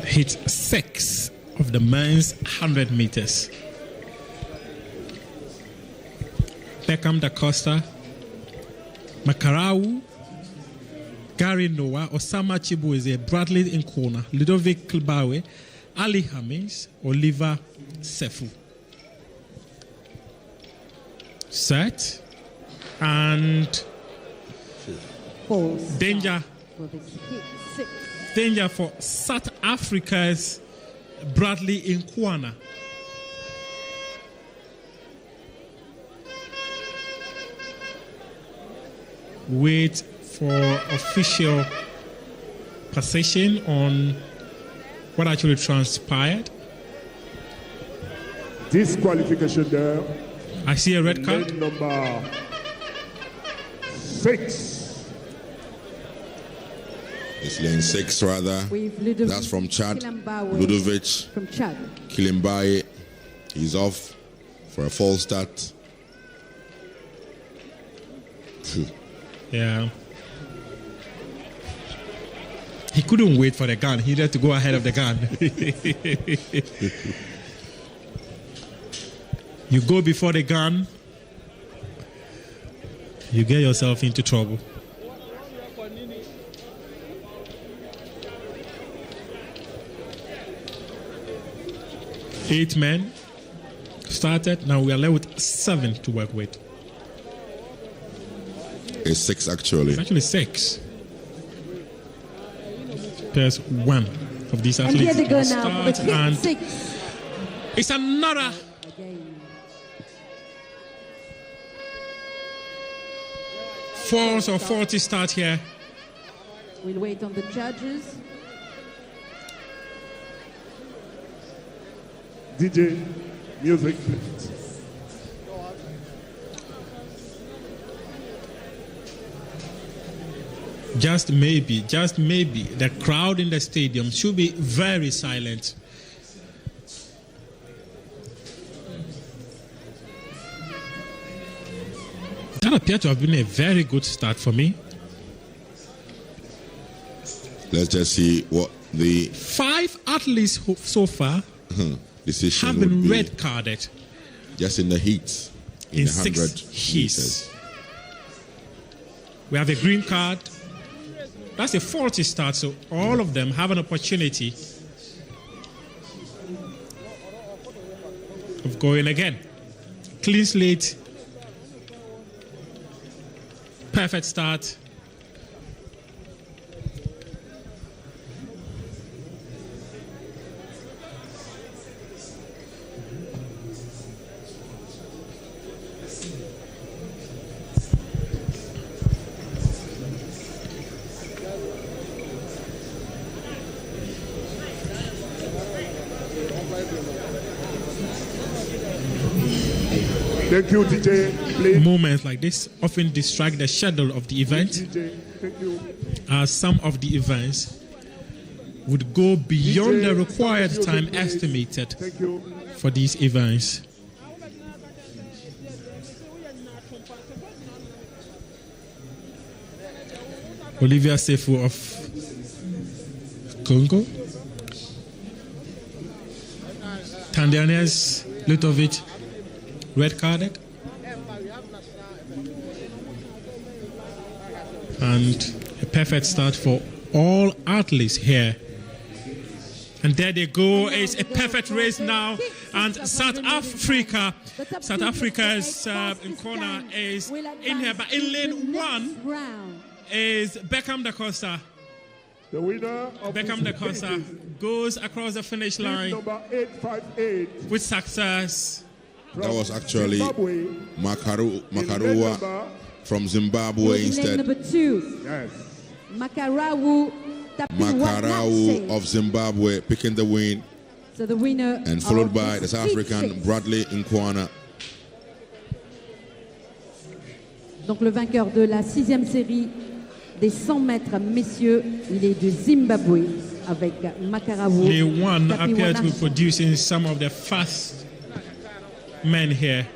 Hit 6 of the men's 100 meters. Beckham da Costa, Makarau, Gary Noah, Osama Chibueze, Bradley Nkona, Ludovic Kilbawe, Ali Hamis, Oliver Sefu. Set and danger. Danger for South Africa's Bradley Nkwana. Wait for official position on what actually transpired. Disqualification there. I see a red card. Number 6. It's lane 6 rather. That's from Chad. Ludovic from Chad. Kilimbaye. He's off for a false start. Yeah. He couldn't wait for the gun. He had to go ahead of the gun. You go before the gun, you get yourself into trouble. Eight men started. Now we are left with 7 to work with. It's 6 actually. It's actually 6. There's 1 of these athletes. And here they go now for the and 6. It's another false or faulty start here. We'll wait on the judges. DJ, music, please. Just maybe, the crowd in the stadium should be very silent. That appeared to have been a very good start for me. Let's just see what the 5 athletes so far decision have been would be. red carded. Just in the heats. In the 100 6 heats. meters. We have a green card. That's a faulty start, so all of them have an opportunity of going again. Clean slate. Perfect start. Thank you, DJ. Please. Moments like this often distract the schedule of the event, DJ, thank you. as some of the events would go beyond the required time estimated for these events. Olivia Sefu of Congo. Tanzania's Lutovic, red carded. And a perfect start for all athletes here. And there they go. It's a perfect race now. And South Africa is in corner is in here. But in lane 1 is Beckham da Costa. The winner of Beckham da Costa goes across the finish line number 858 with success. That was actually Makarua from Zimbabwe instead. Number 2. Yes. Makarau of Zimbabwe picking the win. So the winner and followed by the South African Bradley Nkwana. Donc le vainqueur de la 6e série des 100 mètres, messieurs, il est de Zimbabwe avec Makarau. They one appear to be producing some of the fast men here.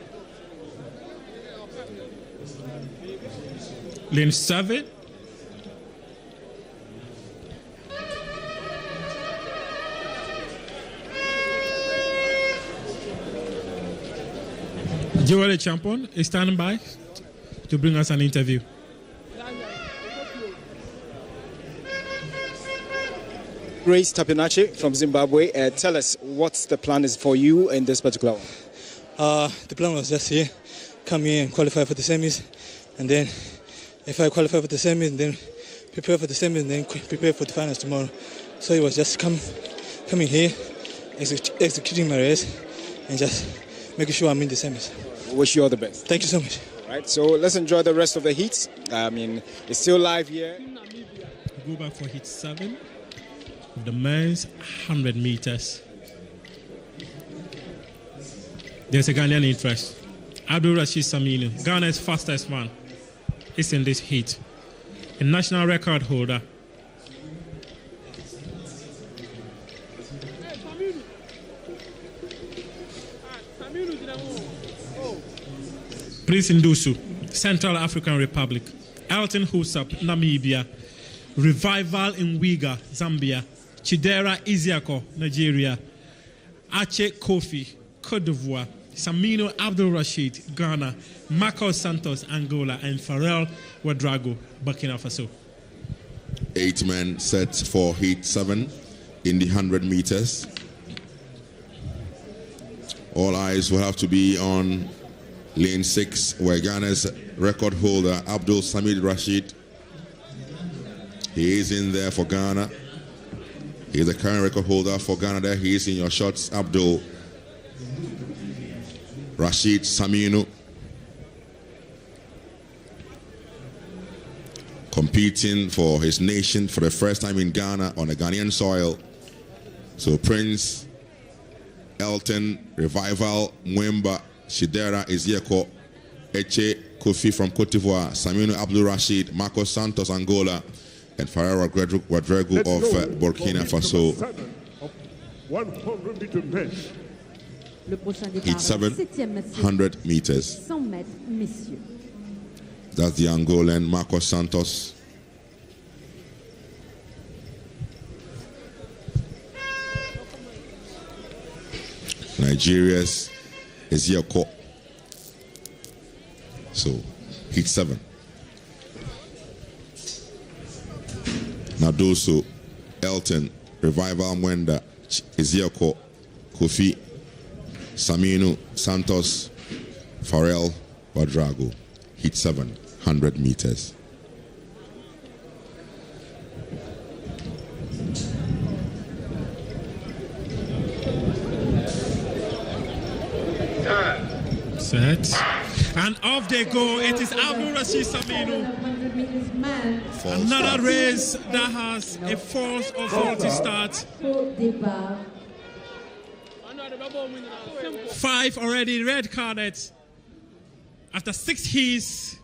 Lane 7. Joel Champon is standing by to bring us an interview. Grace Tapinachi from Zimbabwe. Tell us what's the plan is for you in this particular one. The plan was just here, come here and qualify for the semis, and then if I qualify for the semis, then prepare for the semis, and then prepare for the finals tomorrow. So it was just coming here, executing my race, and just making sure I'm in the semis. Wish you all the best. Thank you so much. All right, so let's enjoy the rest of the heats. I mean, it's still live here. Go back for heat 7 of the men's 100 meters. There's a Ghanaian interest. Abdul Rashid Saminu, Ghana's fastest man, is in this heat. A national record holder. Prince Ndusu, Central African Republic. Elton Husap, Namibia. Revival in Wiga, Zambia. Chidera Isiako, Nigeria. Ache Kofi, Cote d'Ivoire. Samino Abdul Rashid, Ghana. Marcos Santos, Angola. And Pharrell Ouedraogo, Burkina Faso. 8 men set for heat 7 in the 100 meters. All eyes will have to be on lane 6, where Ghana's record holder Abdul Samid Rashid, he is in there for Ghana. He is the current record holder for Ghana there. He is in your shots, Abdul Rashid Saminu, competing for his nation for the first time in Ghana on a Ghanaian soil. So Prince, Elton, Revival, Mwemba, Shidera Isiako, Eche Kofi from Cote d'Ivoire, Samino Abdul Rashid, Marcos Santos, Angola, and Pharrell Ouedraogo of Burkina Faso. 100 meter men. Le prochain départ, Heat 7, 100 meters. 100 mètres, messieurs. That's the Angolan Marcos Santos. Nigeria's Isiako. So, heat 7. Nadoso, Elton, Revival Mwenda, Isiako, Kofi, Saminu, Santos, Pharrell Ouedraogo. Heat 7, 100 meters. Set. And off they go. It is Abdul Rashid Saminu. Another race that has a false or faulty start. 5 already red carded. After 6 heats,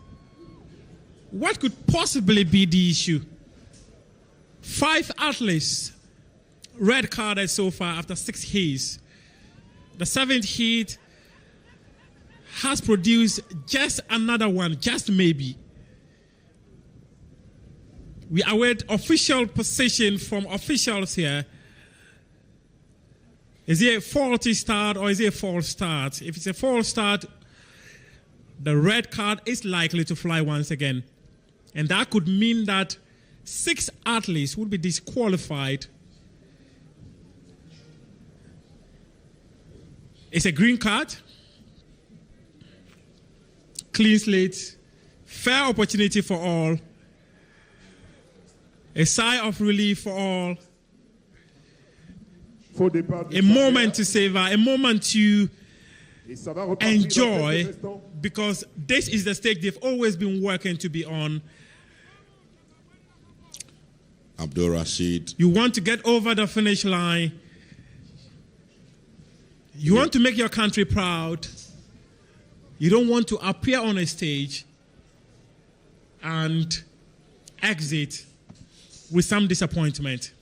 what could possibly be the issue? 5 athletes red carded so far after 6 heats. The 7th heat has produced just another one, just maybe. We await official position from officials here. Is it a faulty start or is it a false start? If it's a false start, the red card is likely to fly once again. And that could mean that 6 athletes would be disqualified. It's a green card. Clean slate. Fair opportunity for all. A sigh of relief for all. A moment to savor, a moment to enjoy, because this is the stage they've always been working to be on. Abdul Rashid. You want to get over the finish line. You want to make your country proud. You don't want to appear on a stage and exit with some disappointment.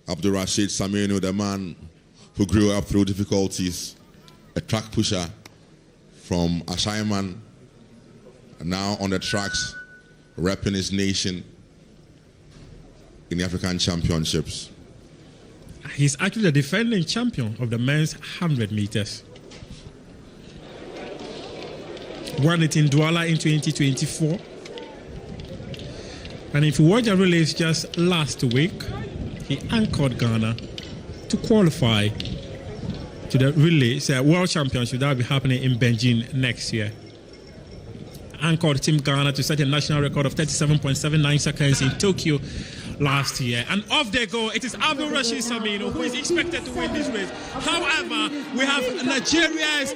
Abdul Rashid Saminu, the man who grew up through difficulties, a track pusher from Ashaiman, now on the tracks, repping his nation in the African Championships. He's actually the defending champion of the men's 100 meters. Won it in Douala in 2024. And if you watch the release just last week, he anchored Ghana to qualify to the release World Championship that will be happening in Beijing next year. Anchored Team Ghana to set a national record of 37.79 seconds in Tokyo last year. And off they go. It is Abdul Rashid Saminu who is expected to win this race. However, we have Nigeria's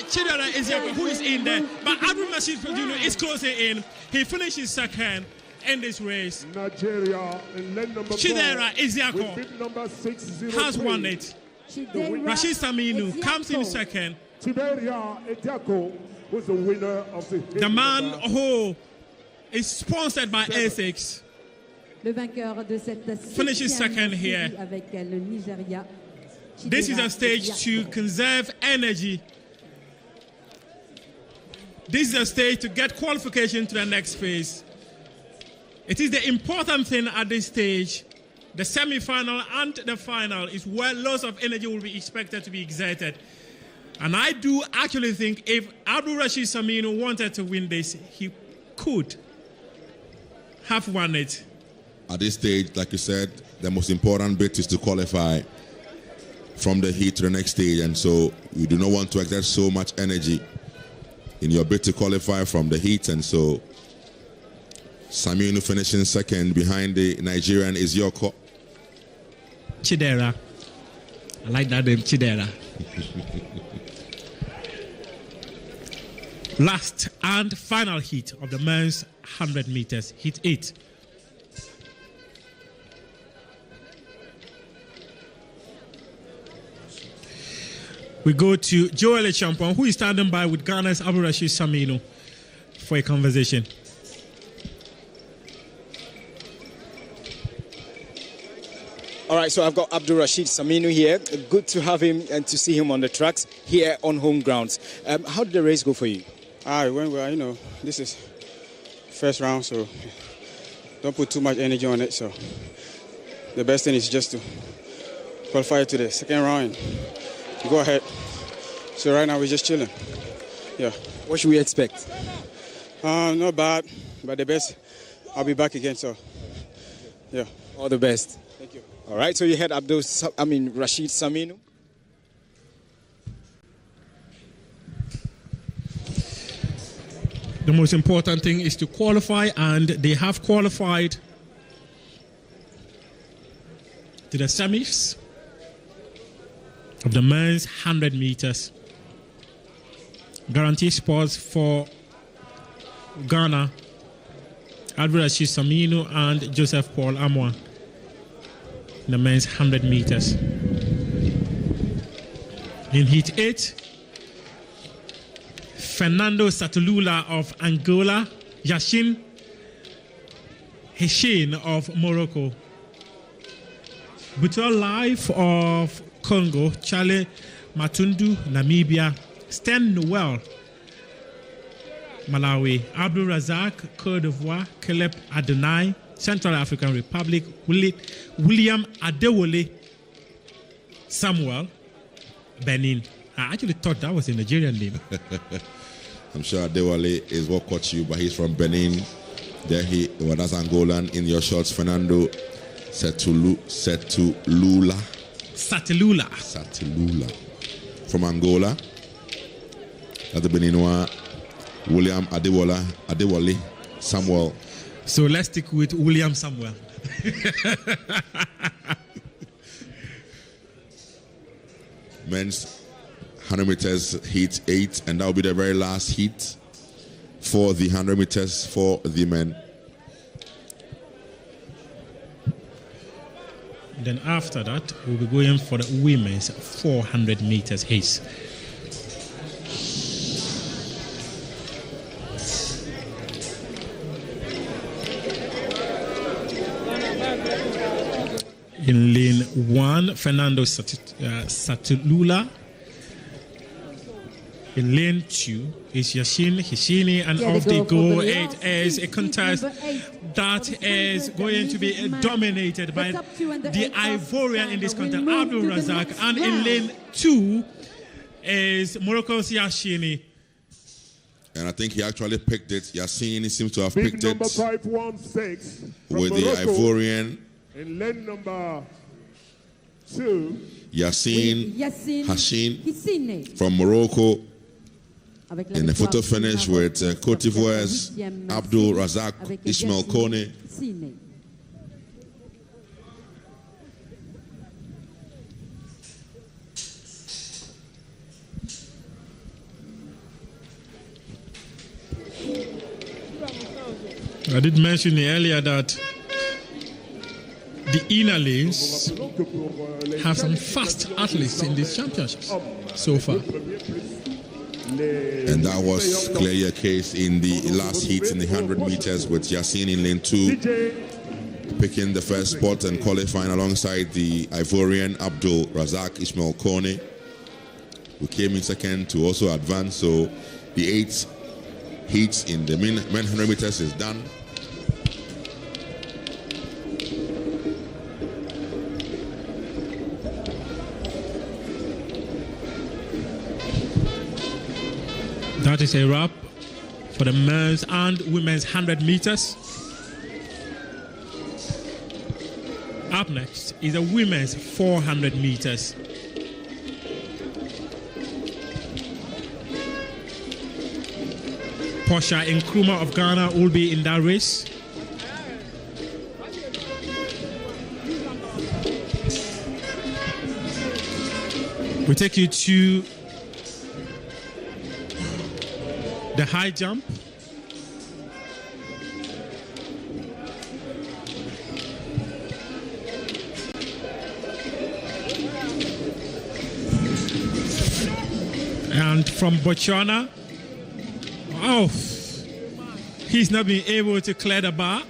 Chidera Ezeaku who is in there. But Abdul Rashid Saminu is closing in. He finishes second in this race. Nigeria in lane number Chidera Ezeaku has won it. Rashid Saminu comes in second. Chidera Ezeaku was the winner of the man who is sponsored by ACCRA. Le vainqueur de cette finishes second here. Avec le Nigeria. This is a stage to conserve energy. This is a stage to get qualification to the next phase. It is the important thing at this stage. The semi-final and the final is where lots of energy will be expected to be exerted. And I do actually think if Abdul Rashid Saminu wanted to win this, he could have won it. At this stage, like you said, the most important bit is to qualify from the heat to the next stage. And so you do not want to exert so much energy in your bid to qualify from the heat. And so Saminu finishing second behind the Nigerian is Yoko. Chidera. I like that name, Chidera. Last and final heat of the men's 100 meters, heat 8. We go to Joel Echampong, who is standing by with Ghana's Abdul Rashid Saminu for a conversation. All right, so I've got Abdul Rashid Saminu here. Good to have him and to see him on the tracks here on home grounds. How did the race go for you? It went well. You know, this is first round, so don't put too much energy on it. So the best thing is just to qualify to the second round and go ahead. So right now we're just chilling. Yeah. What should we expect? Not bad, but the best. I'll be back again. So yeah. All the best. Thank you. All right, so you had Rashid Saminu. The most important thing is to qualify, and they have qualified to the semis of the men's 100 meters. Guarantee spots for Ghana, Abdul Rashid Saminu and Joseph Paul Amwa. The men's 100 meters. In heat 8, Fernando Satulula of Angola, Yashin Heshin of Morocco, Butual Life of Congo, Charlie Matundu, Namibia, Sten Noel, Malawi, Abdul Razak, Côte d'Ivoire, Caleb Adonai, Central African Republic, William Adewole, Samuel, Benin. I actually thought that was a Nigerian name. I'm sure Adewale is what caught you, but he's from Benin. There that's Angolan. In your shots, Fernando Satilula. From Angola. That's the Beninois. William Adewale Samuel. So let's stick with William Samuel. Men's 100 meters heat 8, and that will be the very last heat for the 100 meters for the men. Then after that, we'll be going for the women's 400 meters heat. In lane 1, Fernando Satilula. In lane 2 is Yashin Hishini, and off they go. It is a contest that is going to be dominated by the Ivorian in this contest, Abdul Razak. And in lane 2 is Morocco's Yashini. And I think he actually picked it. Yasini seems to have picked it 516 with the Ivorian. In lane number 2, Yassine Hashin from Morocco. In the photo finish with Cote d'Ivoire's Abdul Razak Ismail Kone. I did mention earlier that the inner lanes have some fast athletes in these championships so far. And that was clearly a case in the last heat in the 100 meters with Yassine in lane 2 picking the first spot and qualifying alongside the Ivorian Abdul Razak Ismail Kone, who came in second to also advance. So the 8 heats in the men 100 meters is done. That is a wrap for the men's and women's 100 meters. Up next is the women's 400 meters. Portia Nkrumah of Ghana will be in that race. We take you to the high jump. And from Botswana, oh, he's not been able to clear the bar.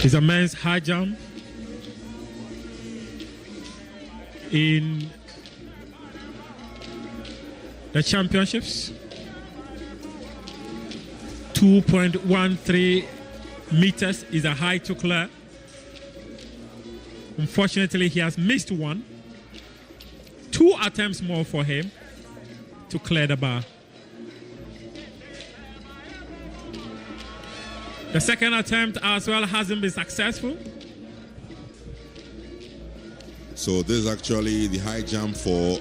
It's a men's high jump in the championships. 2.13 meters is a high to clear. Unfortunately, he has missed one. 2 attempts more for him to clear the bar. The second attempt as well hasn't been successful. So this is actually the high jump for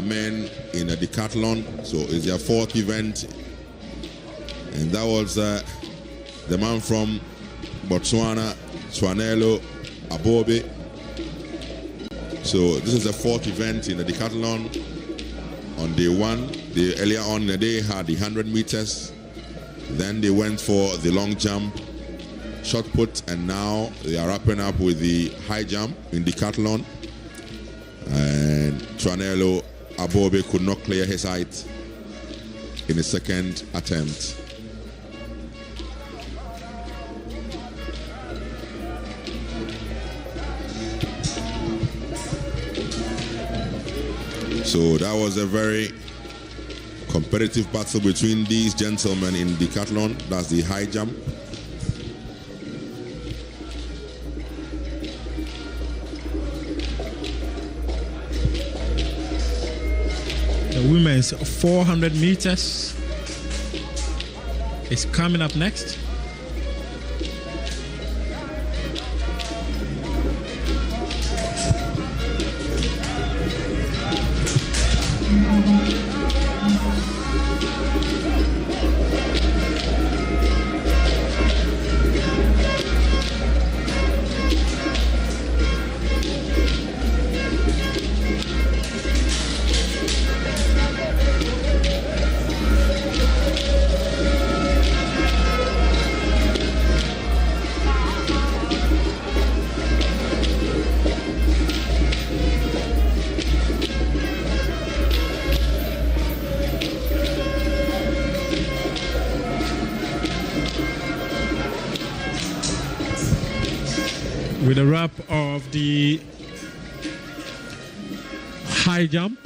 men in a decathlon. So it's their fourth event. And that was the man from Botswana, Swanelo Abobe. So this is the fourth event in the decathlon. On day one, earlier on in the day had the 100 meters. Then they went for the long jump, shot put, and now they are wrapping up with the high jump in decathlon. And Swanelo Abobe could not clear his height in the second attempt. So that was a very competitive battle between these gentlemen in decathlon. That's the high jump. The women's 400 meters is coming up next. With a wrap of the high jump,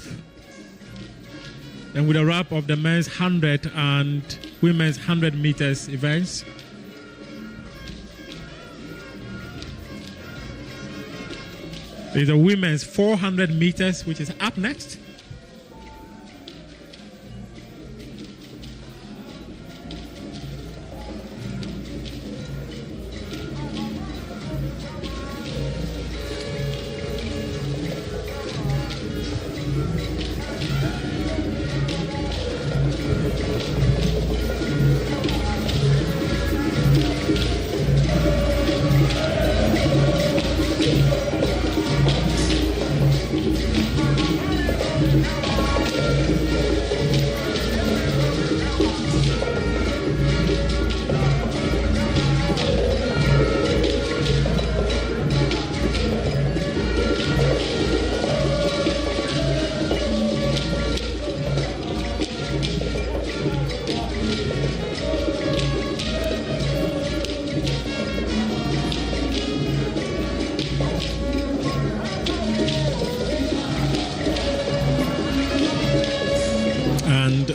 and with a wrap of the men's 100 and women's 100 meters events. There's the women's 400 meters, which is up next.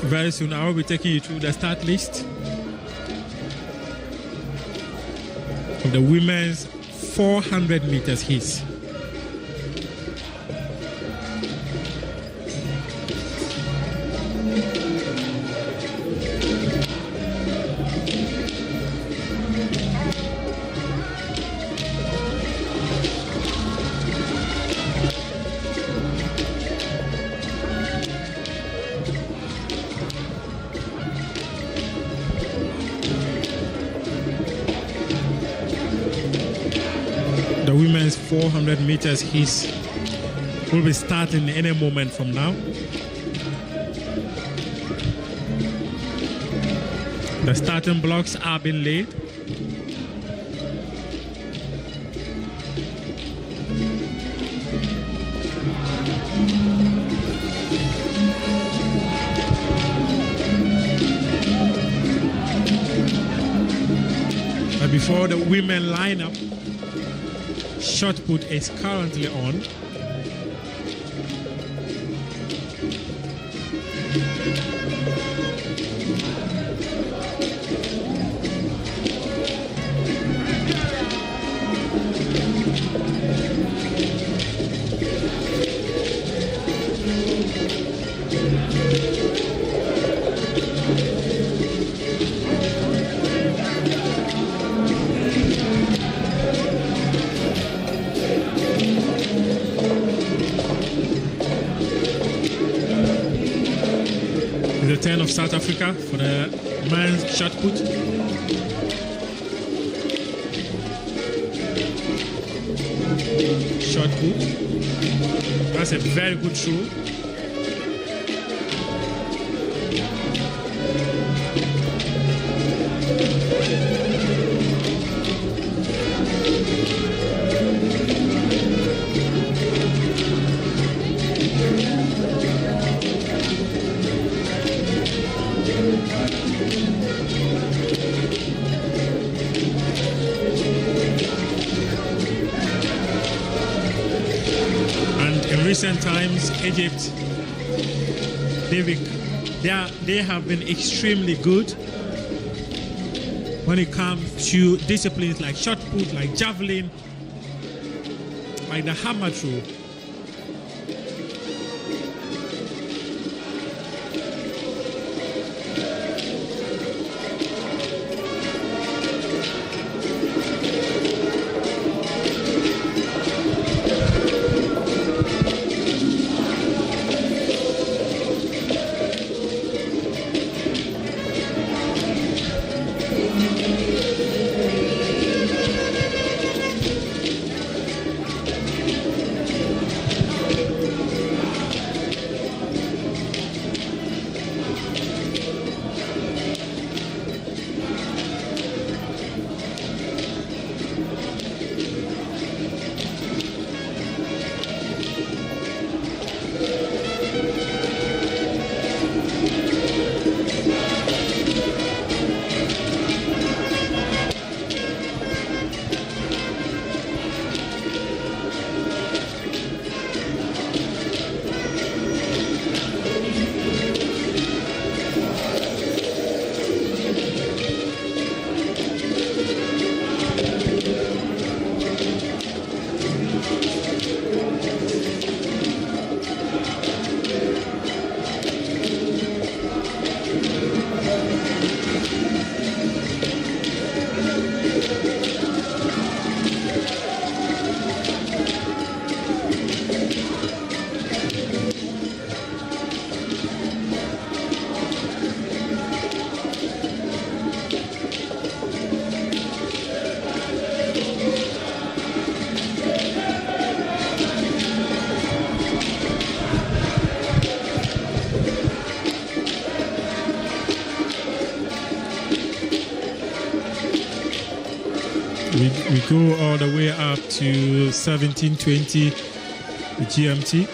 Very soon I will be taking you through the start list of the women's 400 meters heats. The women's 400 meters heats will be starting any moment from now. The starting blocks are being laid. But before the women line up, shot put is currently on. the turn of South Africa for the men's shot put. Shot put. That's a very good throw. Recent times, Egypt, they have been extremely good when it comes to disciplines like shot put, like javelin, like the hammer throw. We go all the way up to 17:20 GMT.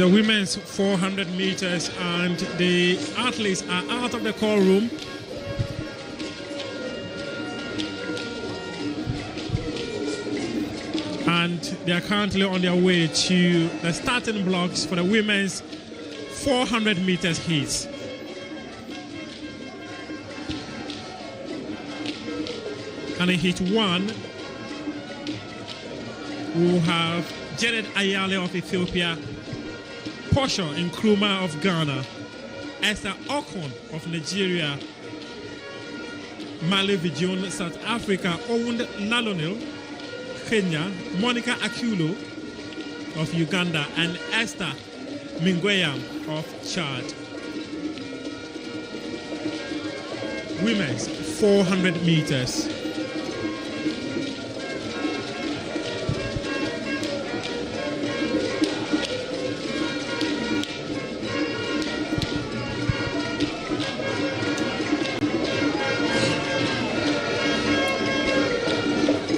the women's 400 meters, and the athletes are out of the call room. And they are currently on their way to the starting blocks for the women's 400 meters heats. And in heat 1, we'll have Janet Ayale of Ethiopia, Portia Nkrumah of Ghana, Esther Okon of Nigeria, Mali Vijun, South Africa, Owen Lalonil, Kenya, Monica Akulo of Uganda, and Esther Mingweyam of Chad. Women's 400 meters.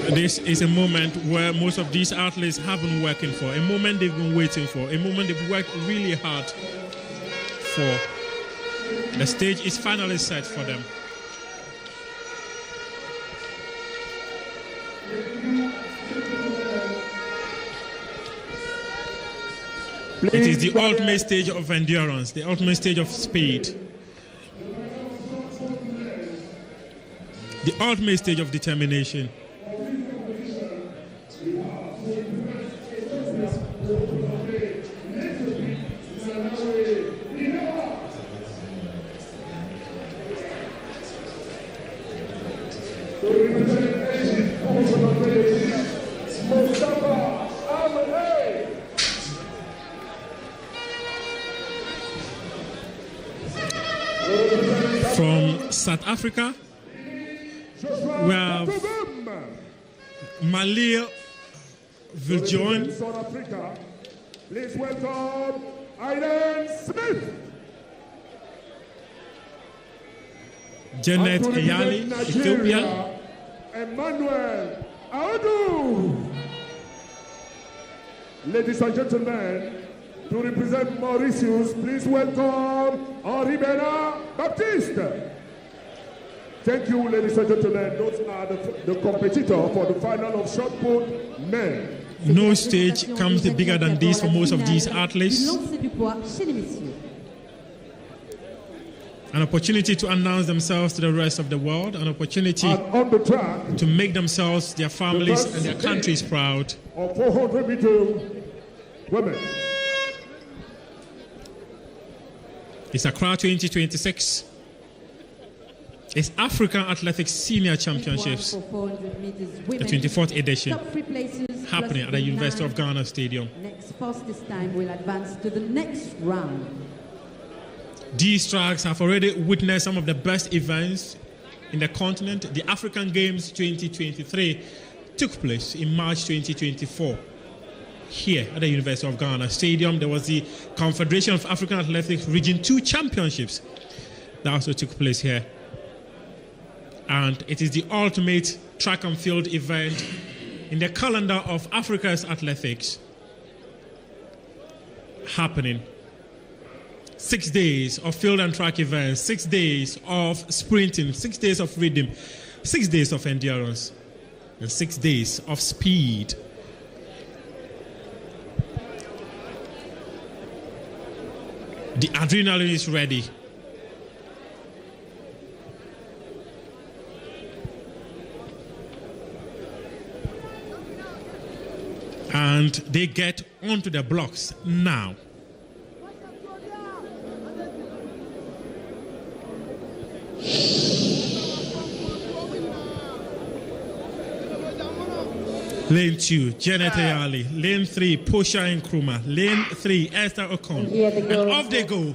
This is a moment where most of these athletes have been working for, a moment they've been waiting for, a moment they've worked really hard for. The stage is finally set for them. It is the ultimate stage of endurance, the ultimate stage of speed, the ultimate stage of determination. From South Africa, we have Malia Viljoen. South Africa, please welcome Aileen Smith. Janet Ayale, Ethiopia. Emmanuel Audu. Ladies and gentlemen, to represent Mauritius, please welcome Henri-Bernard Baptiste. Thank you, ladies and gentlemen. Those are the competitor for the final of shot put men. No stage comes bigger than this for most of these athletes. An opportunity to announce themselves to the rest of the world, an opportunity to make themselves, their families, and their countries proud. Of 400 meter women. It's ACCRA 2026. It's African Athletics Senior Championships, the 24th edition, happening at the University of Ghana Stadium. Next first this time will advance to the next round. These tracks have already witnessed some of the best events in the continent. The African Games 2023 took place in March 2024. Here at the University of Ghana Stadium, there was the Confederation of African Athletics Region 2 Championships that also took place here. And it is the ultimate track and field event in the calendar of Africa's athletics happening. 6 days of field and track events, 6 days of sprinting, 6 days of rhythm, 6 days of endurance, and 6 days of speed. The adrenaline is ready. And they get onto the blocks now. Lane 2, Janet Ayale. Lane 3, Portia Nkrumah. Lane 3, Esther Okon. And off they go.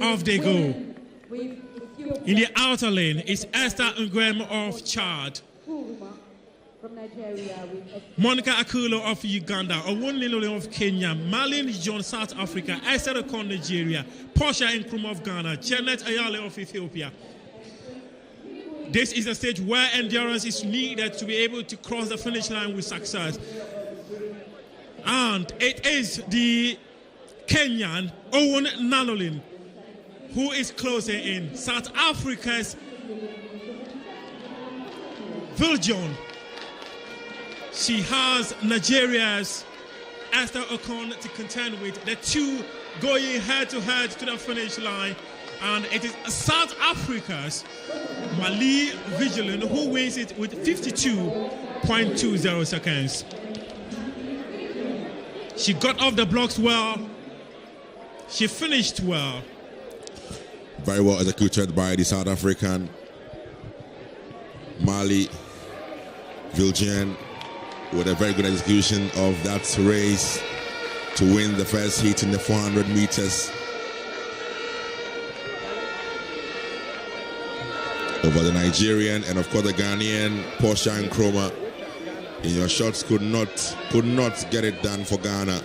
Off they go. In the outer lane is Esther Ngwem of Chad. Monica Akulo of Uganda, Owunlilo of Kenya, Malin John South Africa, Esther Okon Nigeria, Portia Nkrumah of Ghana, Janet Ayale of Ethiopia. This is a stage where endurance is needed to be able to cross the finish line with success. And it is the Kenyan Owen Nanolin who is closing in. South Africa's Viljoen. She has Nigeria's Esther Okon to contend with. The two going head-to-head to the finish line. And it is South Africa's Mali Viljoen who wins it with 52.20 seconds. She got off the blocks well. She finished well. Very well executed by the South African Mali Viljoen with a very good execution of that race to win the first heat in the 400 meters over the Nigerian and of course the Ghanaian Portia Nkrumah. In your shots could not get it done for Ghana.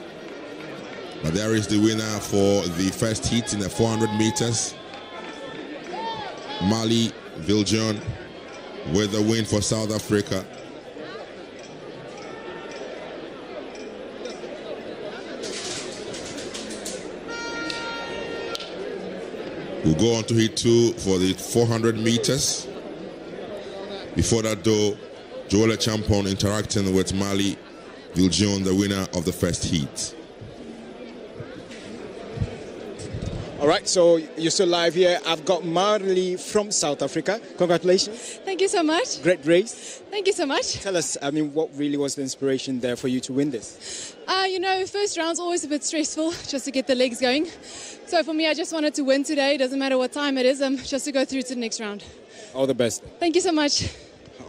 But there is the winner for the first heat in the 400 meters. Mali Viljoen with the win for South Africa. We'll go on to heat 2 for the 400 meters. Before that though, Joelle Champon interacting with Mali Viljoen, the winner of the first heat. All right, so you're still live here. I've got Marley from South Africa. Congratulations. Thank you so much. Great race. Thank you so much. Tell us, what really was the inspiration there for you to win this? First round's always a bit stressful just to get the legs going. So for me, I just wanted to win today. Doesn't matter what time it is, just to go through to the next round. All the best. Thank you so much.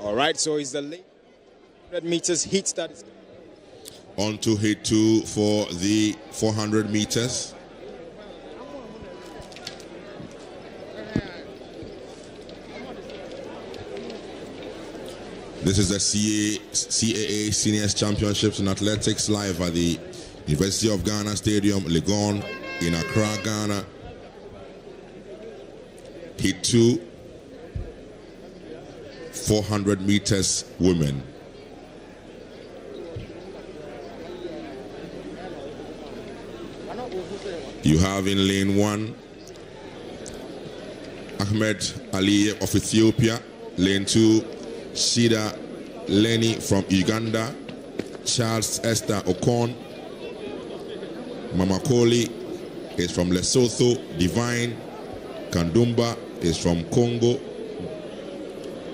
All right, so it's the 100 meters heat that is. On to heat 2 for the 400 meters. This is the CAA Seniors Championships in Athletics live at the University of Ghana Stadium, Legon in Accra, Ghana. Heat 2, 400 meters women. You have in lane 1, Ahmed Ali of Ethiopia. Lane 2, Shida Lenny from Uganda, Charles Esther Okon, Mamakoli is from Lesotho, Divine Kandumba is from Congo.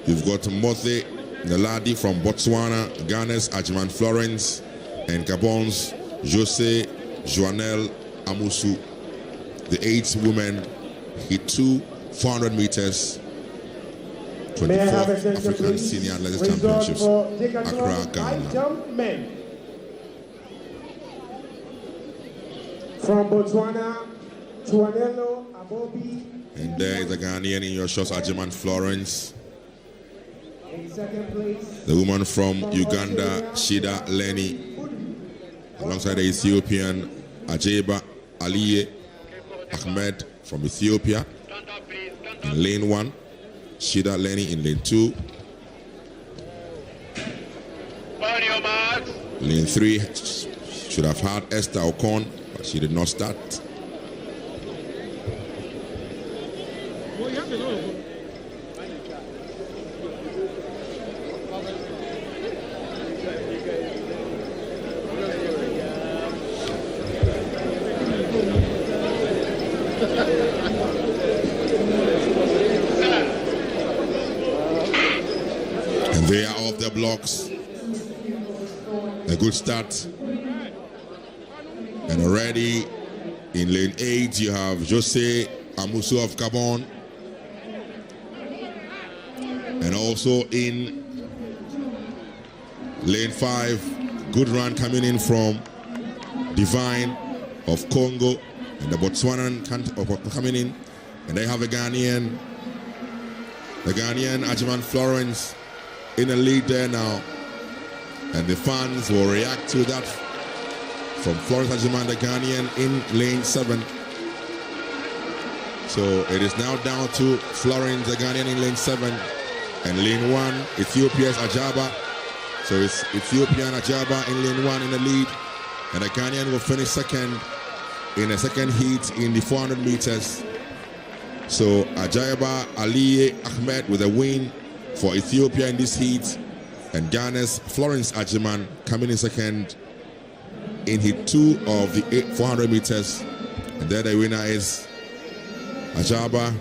You've got Mothe Naladi from Botswana, Ghana's Ajman Florence, and Gabon's Jose Joanel Amusu. The 8 women hit 2 400 meters. 24th African Senior Athletics Championships, Accra, Ghana. From Botswana, Tuanelo Abobi. And there is the Ghanaian in your shots, Ajman Florence. In second place, the woman from Uganda, Shida Lenny. Alongside the Ethiopian, Ajeba Aliye Ahmed from Ethiopia. In lane 1. Shida Lenny in lane 2. Lane 3 should have had Esther Okon, but she did not start. They are off the blocks. A good start. And already in lane 8, you have Jose Amusu of Gabon. And also in lane 5, good run coming in from Divine of Congo. And the Botswanan coming in. And they have a Ghanaian Ajman Florence in the lead there now, and the fans will react to that from Florence Ajman, the Ghanaian, in lane 7. So it is now down to Florence, the Ghanaian, in lane 7, and lane 1, Ethiopia's Ajaba. So it's Ethiopian Ajaba in lane 1 in the lead, And the Ghanaian will finish second in the second heat in the 400 meters. So Ajaiba Aliye Ahmed with a win for Ethiopia in this heat. And Ghana's Florence Ajiman coming in second in heat 2 of the 400 meters. And there the winner is Ajaiba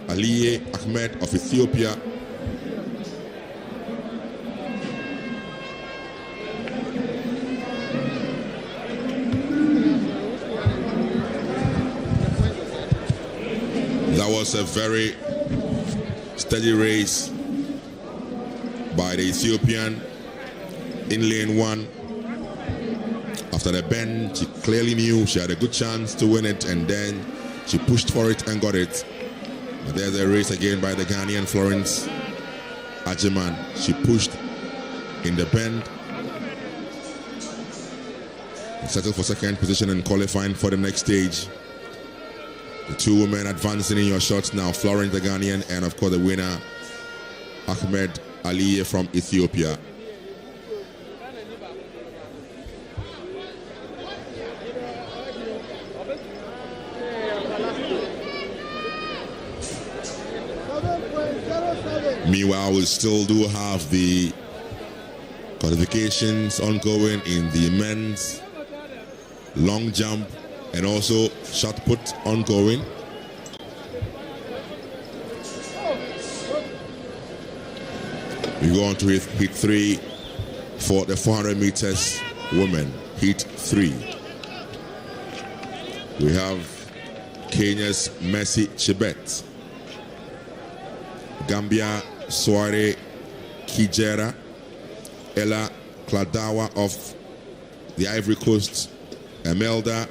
Aliye Ahmed of Ethiopia. That was a very steady race by the Ethiopian in lane 1. After the bend, she clearly knew she had a good chance to win it, and then she pushed for it and got it. But there's a race again by the Ghanaian Florence Ajiman. She pushed in the bend and settled for second position and qualifying for the next stage. The two women advancing in your shots now, Florence the Ghanaian, and of course the winner, Ahmed Aliye from Ethiopia. Meanwhile, we still do have the qualifications ongoing in the men's long jump and also shot put ongoing. We go on to heat 3 for the 400 meters women. Heat 3. We have Kenya's Mercy Chebet, Gambia Soare Kijera, Ella Kladawa of the Ivory Coast, Emelda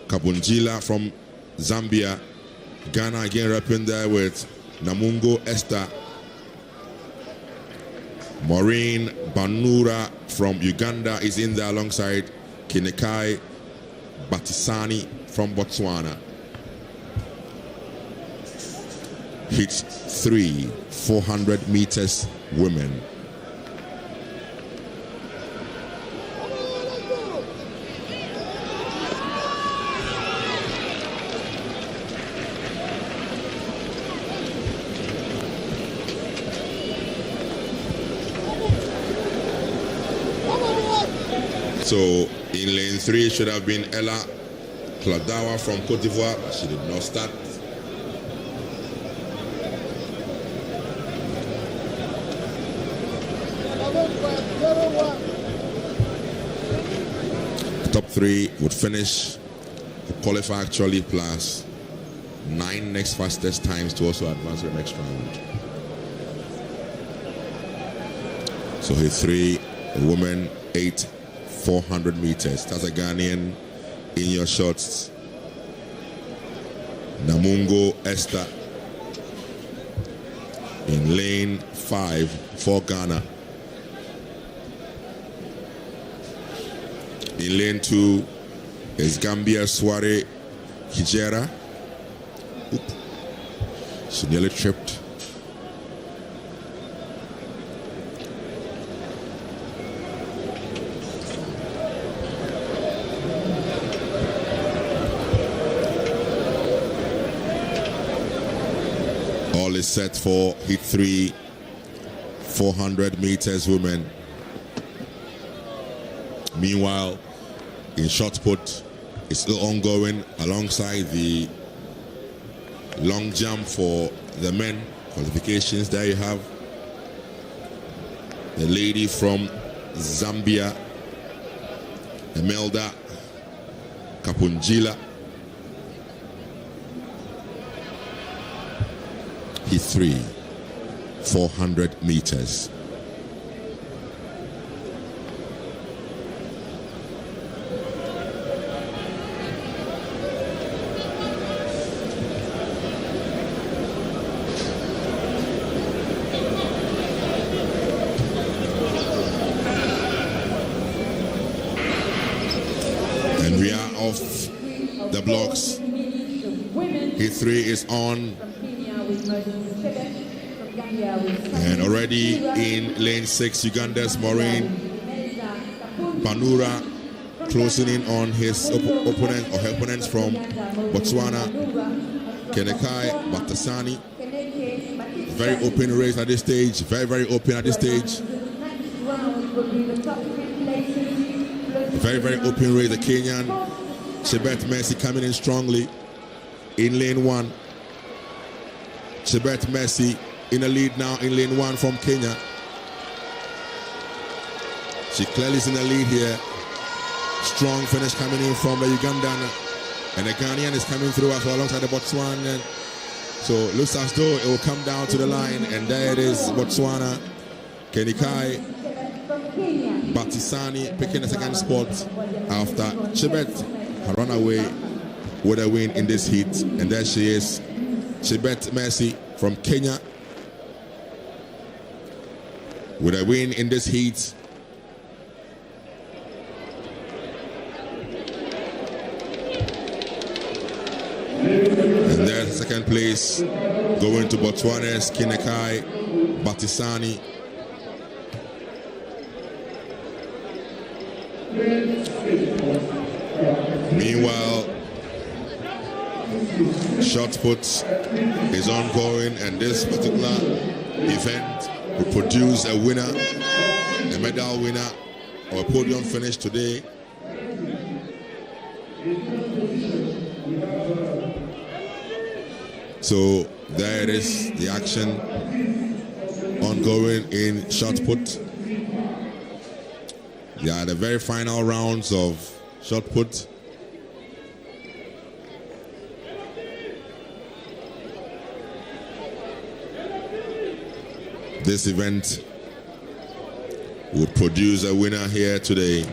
Kabunjila from Zambia, Ghana again repping there with Namungo Esther, Maureen Banura from Uganda is in there alongside Kinekai Batisani from Botswana. Heat 3, 400 meters women. So in lane 3 should have been Ella Kladawa from Cote d'Ivoire, but she did not start. The top 3 would finish, would qualify actually, plus 9 next fastest times to also advance to the next round. So here 3, the women 8, 400 meters. That's a Ghanaian in your shots. Namungo Esther in lane 5 for Ghana. In lane 2 is Gambia Soare Kijera. Oop. She nearly tripped. All is set for heat 3, 400 meters women. Meanwhile, in shot put, it's still ongoing alongside the long jump for the men qualifications. There you have the lady from Zambia, Emelda Kapunjila. Heat 3, 400 meters. And we are off the blocks. Heat 3 is on. And already in lane 6, Uganda's Maureen Banura closing in on his opponent or her opponents from Botswana, Kenekai Batasani. Very open race at this stage, very open at this stage. Very open race. The Kenyan Chebet Mercy coming in strongly in lane 1. Chebet Mercy in the lead now in lane 1 from Kenya. She clearly is in the lead here. Strong finish coming in from the Ugandan. And the Ghanaian is coming through as well alongside the Botswana. So it looks as though it will come down to the line. And there it is, Botswana. Kenekai Batisani picking the second spot after Chebet had run away with a win in this heat. And there she is, Chebet Mercy from Kenya with a win in this heat. And there's second place going to Botswana's Kenekai Batisani. Meanwhile, shot put is ongoing, and this particular event will produce a winner, a medal winner, or a podium finish today. So there it is, the action ongoing in shot put. They are the very final rounds of shot put. This event would produce a winner here today.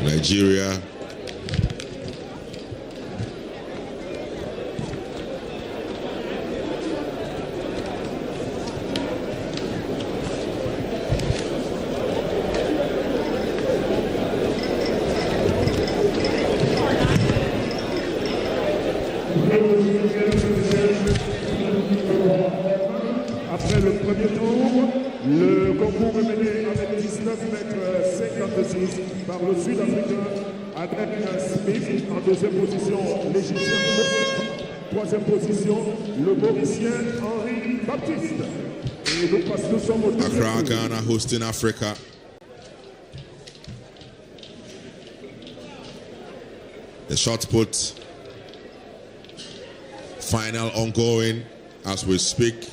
Nigeria. Après le premier tour, le concours est mené avec 19 mètres 56 par le Sud-Africain Adrien Smith en deuxième position, l'Égyptien. Troisième position, le Mauricien Henri Baptiste. Et nous sommes au Accra, Ghana hosting Africa. The shot put final ongoing as we speak.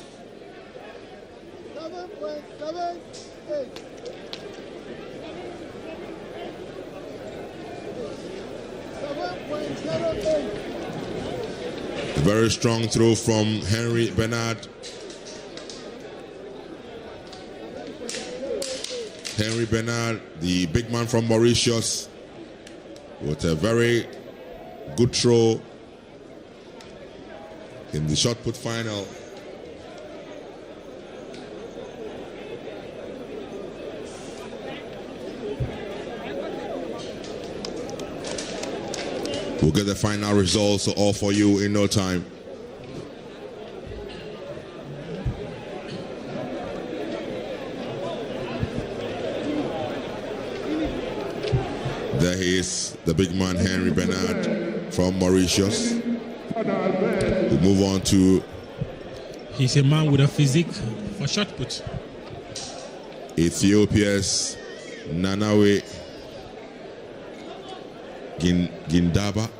A very strong throw from Henry Bernard. Henry Bernard, the big man from Mauritius, with a very good throw in the shot put final. We'll get the final results all for you in no time. There he is, the big man Henry Bernard from Mauritius. We move on to... He's a man with a physique for shot put. Ethiopia's Nanawe Gindaba.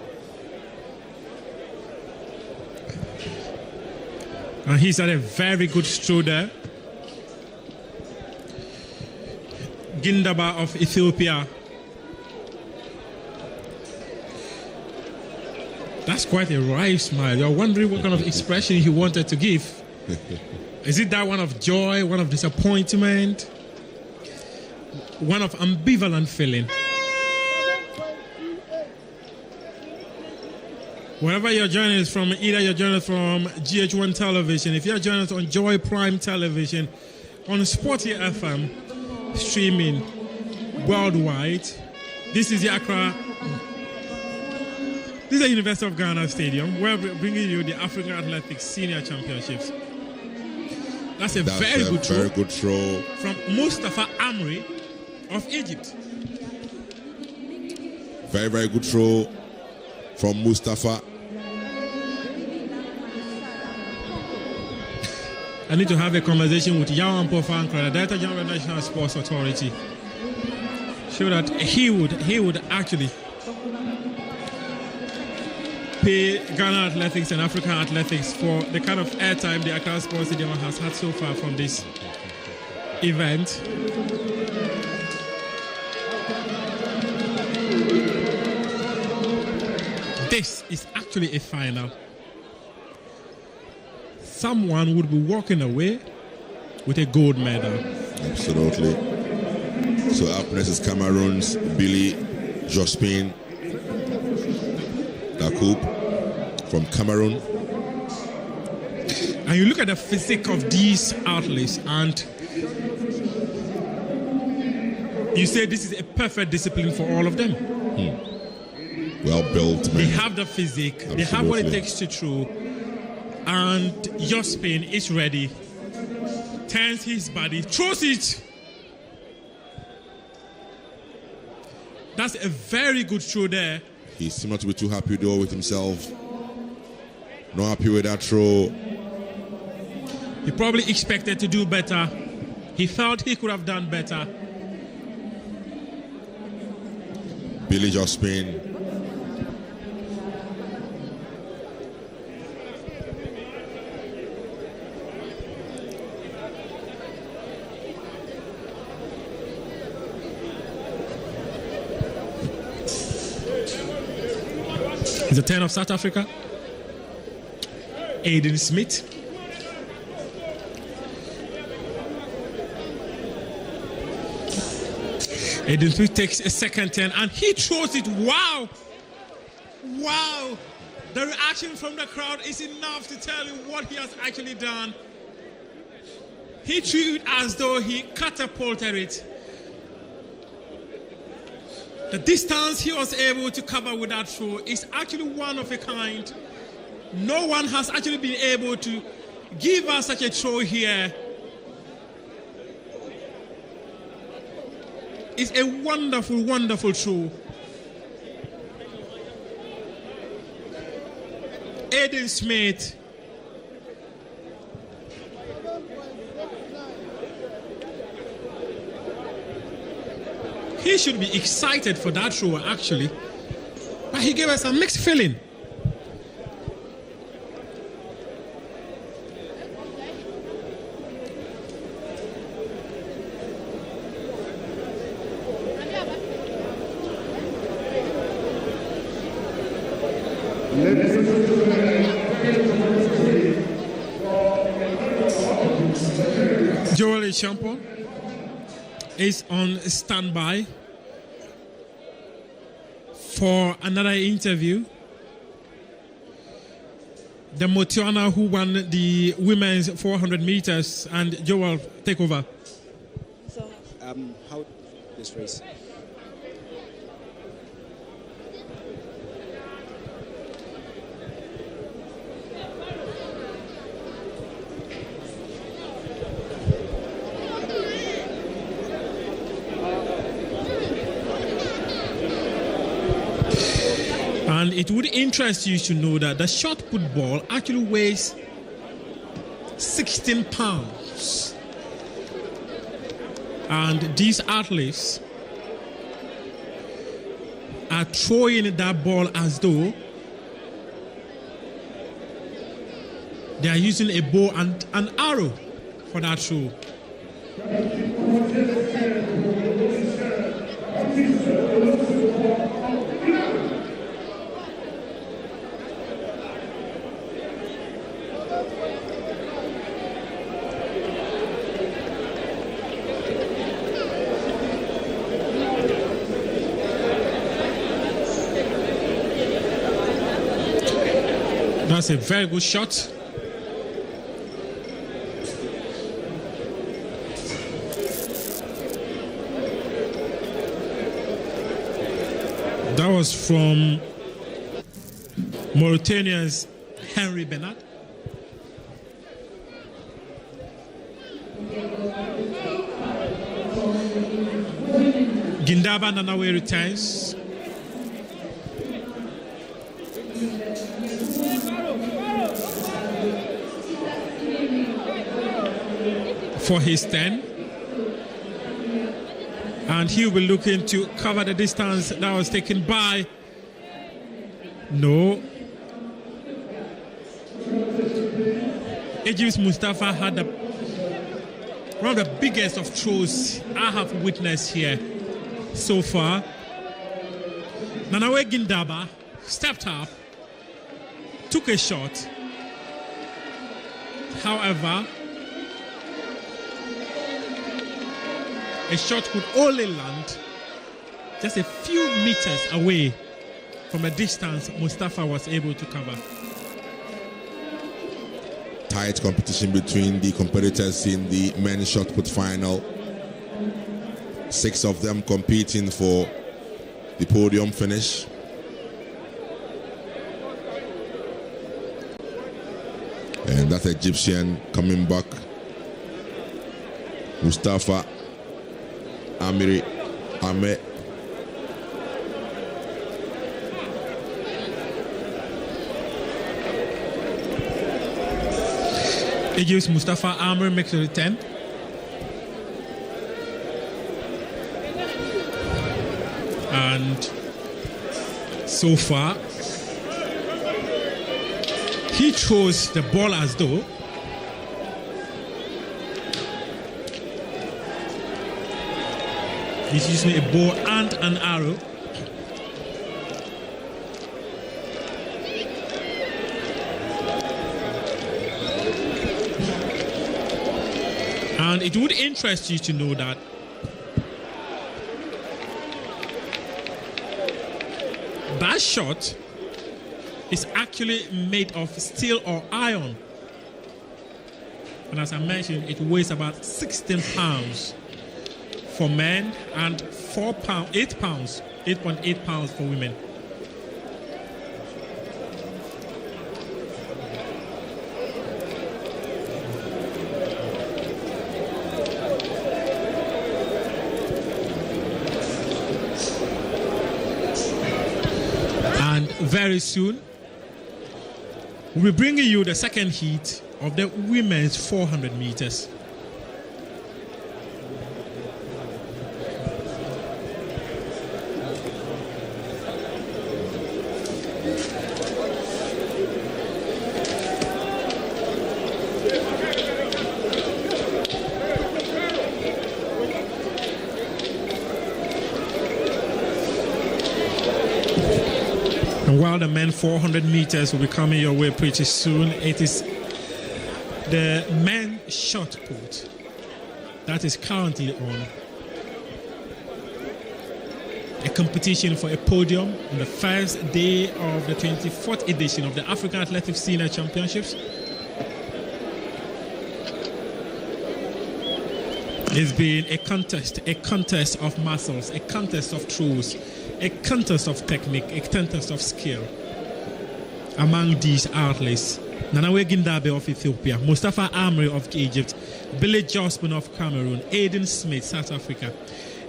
And he's had a very good stroke there. Gindaba of Ethiopia. That's quite a wry smile. You're wondering what kind of expression he wanted to give. Is it that one of joy, one of disappointment, one of ambivalent feeling? Wherever you're joining us from, either you're joining us from GH1 Television, if you're joining us on Joy Prime Television, on Sporty FM, streaming worldwide, this is the Accra This is the University of Ghana Stadium. We're bringing you the African Athletics Senior Championships. That's a very good throw from Mustafa Amri of Egypt. Very, very good throw from Mustafa. I need to have a conversation with Yawan Pofankra, the Director General of the National Sports Authority. Show that he would actually pay Ghana Athletics and African Athletics for the kind of airtime the Accra Sports Stadium has had so far from this event. This is actually a final. Someone would be walking away with a gold medal. Absolutely. So up next is Cameroon's Billy Jospin Dacoup from Cameroon. And you look at the physique of these athletes and you say this is a perfect discipline for all of them. Well built, man. They have the physique, They have what it takes to throw. And Jospin is ready. Turns his body, throws it. That's a very good throw there. He seemed not to be too happy though with himself. Not happy with that throw. He probably expected to do better. He felt he could have done better. Billy Jospin. It's the turn of South Africa. Aiden Smith. Aiden Smith takes a second turn and he throws it. Wow! Wow! The reaction from the crowd is enough to tell you what he has actually done. He threw it as though he catapulted it. The distance he was able to cover with that throw is actually one of a kind. No one has actually been able to give us such a throw here. It's a wonderful, wonderful throw. Aiden Smith. He should be excited for that throw, actually. But he gave us a mixed feeling. Joel Champon is on standby for another interview. The Motiana who won the women's 400 meters, and Joel, take over. So, how this race? And it would interest you to know that the shot put ball actually weighs 16 pounds. And these athletes are throwing that ball as though they are using a bow and an arrow for that throw. That's a very good shot. That was from Mauritania's Henry Bernard. Gindaba Nanawe returns. For his 10. And he will be looking to cover the distance that was taken by. No. Egypt's Mustafa had one of the biggest of throws I have witnessed here so far. Nanawe Gindaba stepped up, took a shot. However, a shot could only land just a few meters away from a distance Mustafa was able to cover. Tight competition between the competitors in the men's shot put final. 6 of them competing for the podium finish. And that Egyptian coming back, Mustafa Amiri Ahmed. Egypt's Mustafa Amir makes it 10. And so far, he throws the ball as though he's using a bow and an arrow. And it would interest you to know that that shot is actually made of steel or iron. And as I mentioned, it weighs about 16 pounds for men and 8.8 pounds for women. Very soon, we'll be bringing you the second heat of the women's 400 meters. And while the men 400 meters will be coming your way pretty soon, it is the men shot put that is currently on a competition for a podium on the first day of the 24th edition of the African Athletics Senior Championships. It's been a contest of muscles, a contest of throws, a contest of technique, a contest of skill among these athletes. Nanawe Gindabe of Ethiopia, Mustafa Amri of Egypt, Billy Josman of Cameroon, Aiden Smith, South Africa,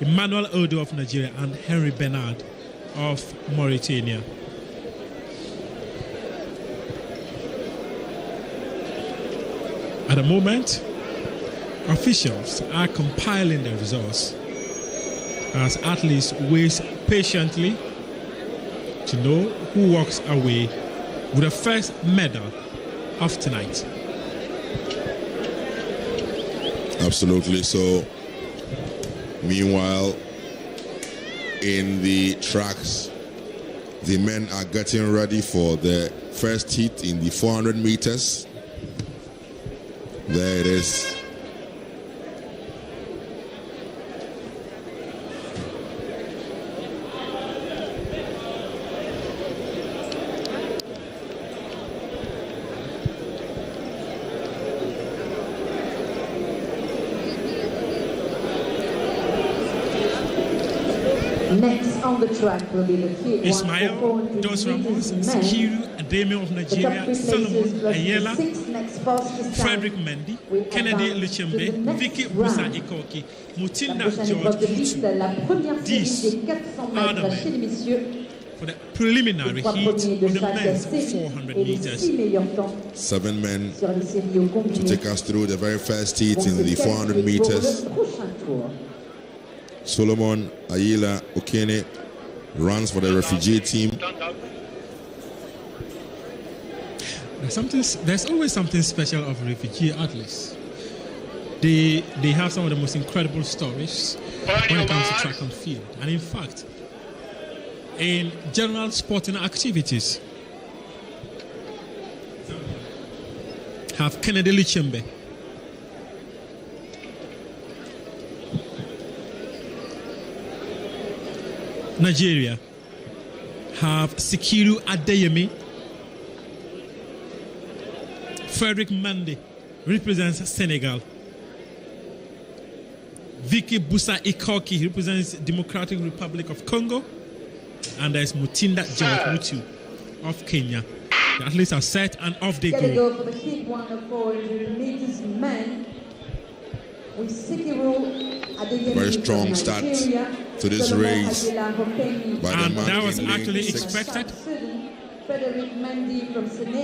Emmanuel Odo of Nigeria, and Henry Bernard of Mauritania. At the moment, officials are compiling the results as athletes wait patiently to know who walks away with the first medal of tonight. Absolutely. So, meanwhile, in the tracks, the men are getting ready for the first heat in the 400 meters. There it is. Next on the track will be the heat. Ismail Dos Ramos, Sikiru Ademi of Nigeria, Solomon Ayala, Frederick Mendy, Kennedy Luchembe, Vicky Busa Ikoki, Mutinda George Mutu. These are the men for the preliminary heat of the men's 400 meters. 7 men to take us through the very first heat in the 400 meters. Solomon Ayala Okene runs for the refugee team. There's always something special of refugee athletes. They have some of the most incredible stories when it comes to track and field. And in fact, in general sporting activities, have Kennedy Luchembe, Nigeria, have Sikiru Adeyemi. Frederick Mendy represents Senegal. Vicky Busa Ikoki represents Democratic Republic of Congo. And there's Mutinda George Mutu of Kenya. The athletes are set and off they go. For the heat 400 meters men with Sikiru Adeyemi. Very strong start to this race. And that was actually expected.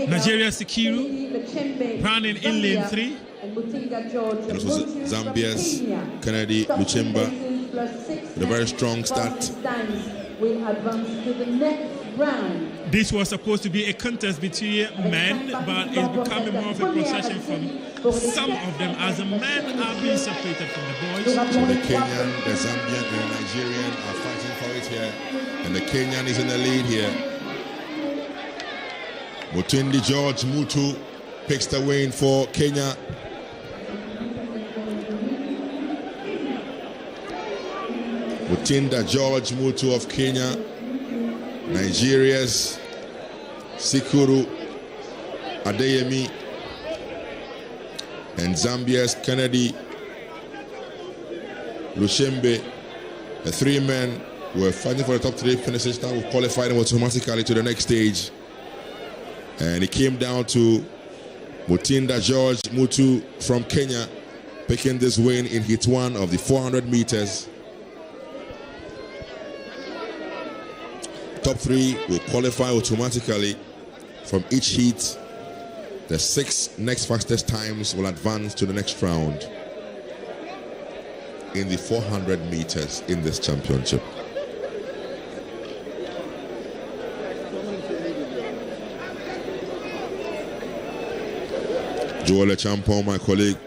Nigeria Sikiru running in lane 3. And this was Zambia's Kennedy Luchemba with a very strong start. Will advance to the next round. This was supposed to be a contest between men, but it's becoming more of a procession from some of them as the men are being separated from the boys. So the Kenyan, the Zambian, and the Nigerian are fighting for it here. And the Kenyan is in the lead here. Mutinda George Mutu picks the win for Kenya. Mutinda George Mutu of Kenya, Nigeria's Sikiru Adeyemi, and Zambia's Kennedy Luchembe. The 3 men were fighting for the top 3 finishes. Now we've qualified them automatically to the next stage. And it came down to Mutinda George Mutu from Kenya picking this win in heat 1 of the 400 meters. Top 3 will qualify automatically from each heat. The 6 next fastest times will advance to the next round in the 400 meters in this championship. Joel Champon, my colleague,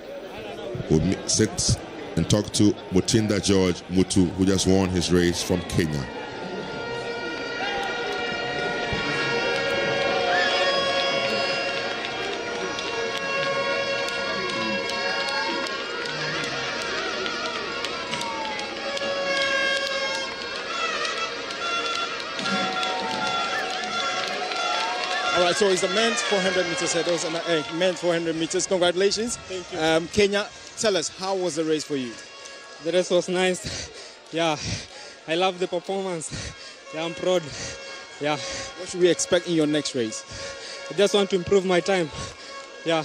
will sit and talk to Mutinda George Mutu, who just won his race from Kenya. All right, so it's the men's 400 meters hurdles and men's 400 meters. Congratulations. Thank you. Kenya, tell us, how was the race for you? The race was nice. Yeah, I love the performance. Yeah, I'm proud. Yeah. What should we expect in your next race? I just want to improve my time. Yeah,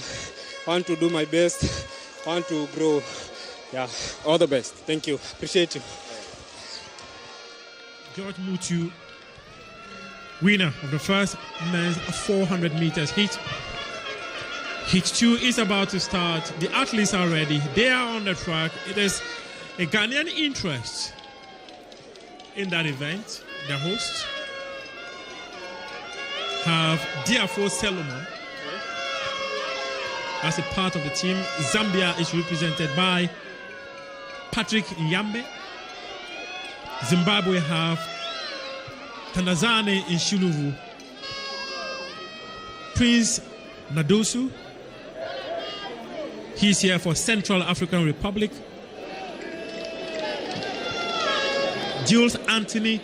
I want to do my best. I want to grow. Yeah. All the best. Thank you. Appreciate you. George Mutu, winner of the first men's 400 meters heat. Heat 2 is about to start. The athletes are ready. They are on the track. It is a Ghanaian interest in that event. The hosts have Diafo Solomon as a part of the team. Zambia is represented by Patrick Nyambe. Zimbabwe have Tanazane Nshuluvu, Prince Nadosu. He's here for Central African Republic. Jules Anthony,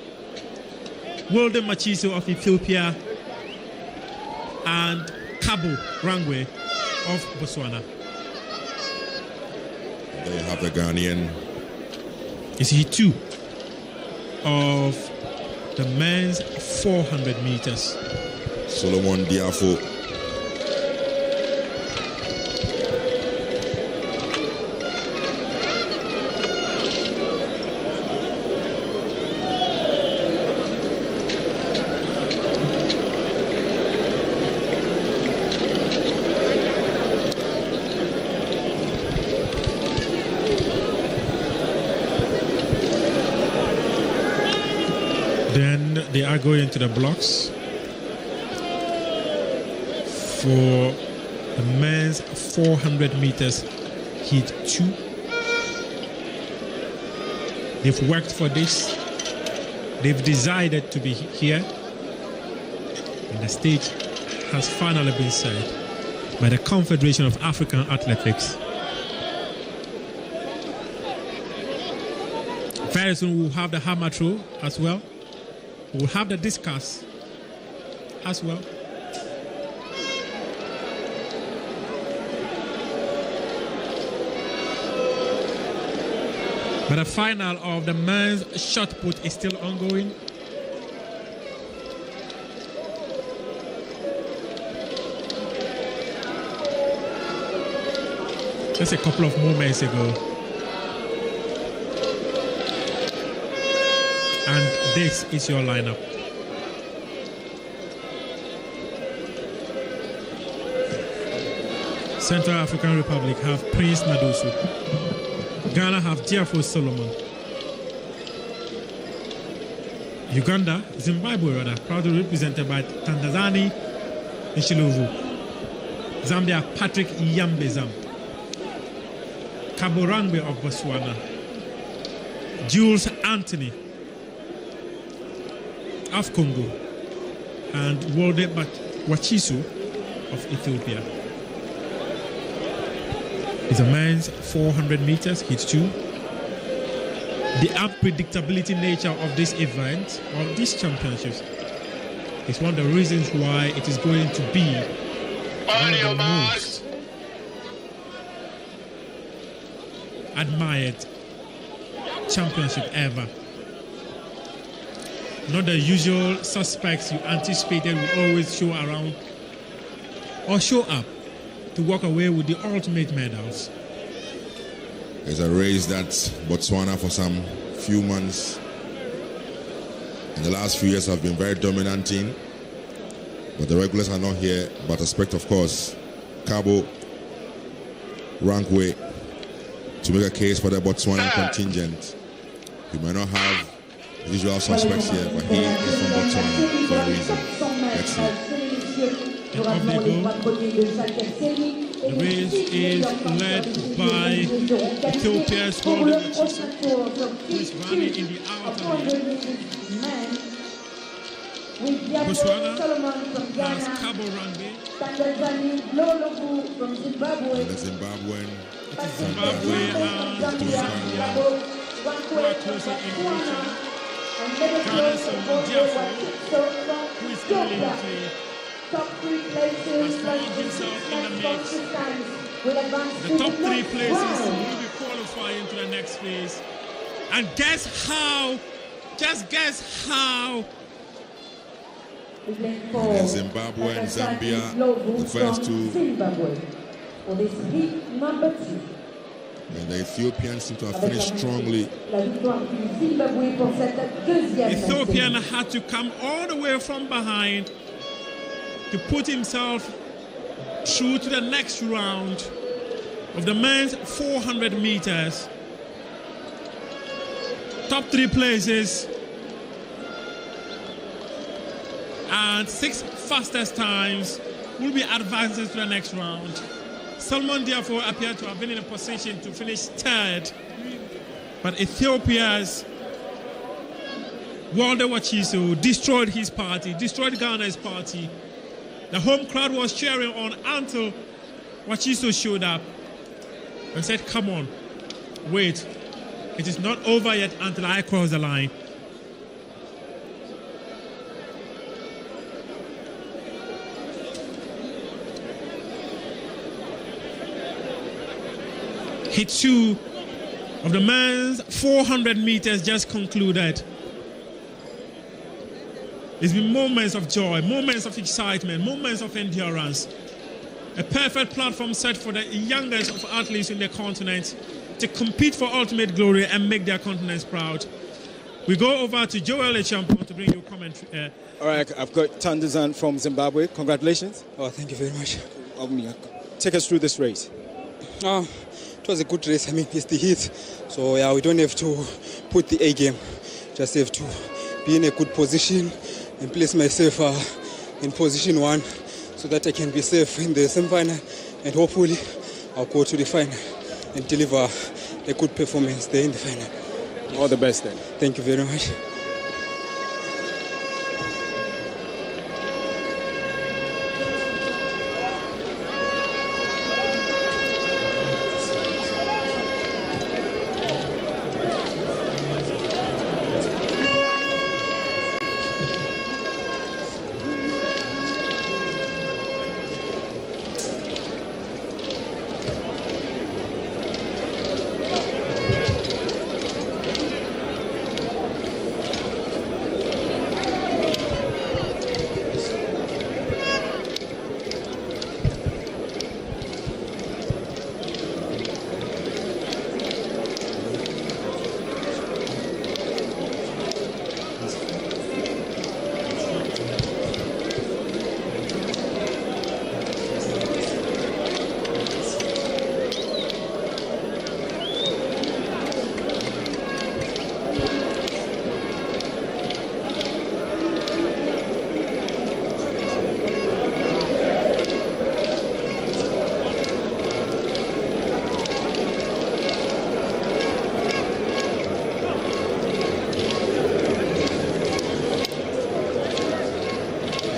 Wilden Machiso of Ethiopia, and Kabo Rangwe of Botswana. There you have the Ghanaian. Is he 2 of the men's 400 meters. Solomon Diafo. Then they are going to the blocks for the men's 400 meters heat 2. They've worked for this. They've decided to be here. And the stage has finally been set by the Confederation of African Athletics. Very soon we'll have the hammer throw as well. We'll have the discus as well. But the final of the men's shot put is still ongoing. Just a couple of moments ago. And this is your lineup. Central African Republic have Prince Nadusu. Ghana have Diafo Solomon. Zimbabwe rather, proudly represented by Tandazani Ishilovu. Zambia, Patrick Yambezam. Kaborangbe of Botswana. Jules Anthony of Congo. And Wolde Wachisu of Ethiopia. It's a men's 400 meters, heat 2. The unpredictability nature of this event, of these championships, is one of the reasons why it is going to be one of the most admired championship ever. Not the usual suspects you anticipated will always show around or show up to walk away with the ultimate medals. It's a race that Botswana for some few months in the last few years have been very dominant in. But the regulars are not here. But I expect, of course, Cabo Rankwe to make a case for the Botswana contingent. He may not have the usual suspects here, but he is from Botswana for a reason. Let's see. And off they go. The race is led by Ethiopia's Wolde Wachisu, who is running in the outer lane. Botswana has Cabo Rangbe. The Zimbabwean. It is Zimbabwe and Zambia who are closer in region. Ghana's Diafo, who is currently has found himself in the mix. The top 3 places will be qualifying to the next phase. And guess how? Just guess how? Zimbabwe and Zambia, the first two. For this heat number 2. And the Ethiopians seem to have finished strongly. Ethiopian had to come all the way from behind to put himself through to the next round of the men's 400 meters. Top 3 places and 6 fastest times will be advancing to the next round. Solomon Diafo appeared to have been in a position to finish 3rd, but Ethiopia's Wolde Wachisu destroyed his party, destroyed Ghana's party. The home crowd was cheering on until Wachisu showed up and said, come on, wait, it is not over yet until I cross the line. Hit 2 of the men's 400 meters just concluded. It's been moments of joy, moments of excitement, moments of endurance. A perfect platform set for the youngest of athletes in the continent to compete for ultimate glory and make their continents proud. We go over to Joel Echampo to bring you commentary. All right, I've got Tandazan from Zimbabwe. Congratulations. Oh, thank you very much. Take us through this race. It was a good race. I mean, it's the heat. So, yeah, we don't have to put the A game. Just have to be in a good position and place myself in position 1 so that I can be safe in the semi-final. And hopefully, I'll go to the final and deliver a good performance there in the final. All the best then. Thank you very much.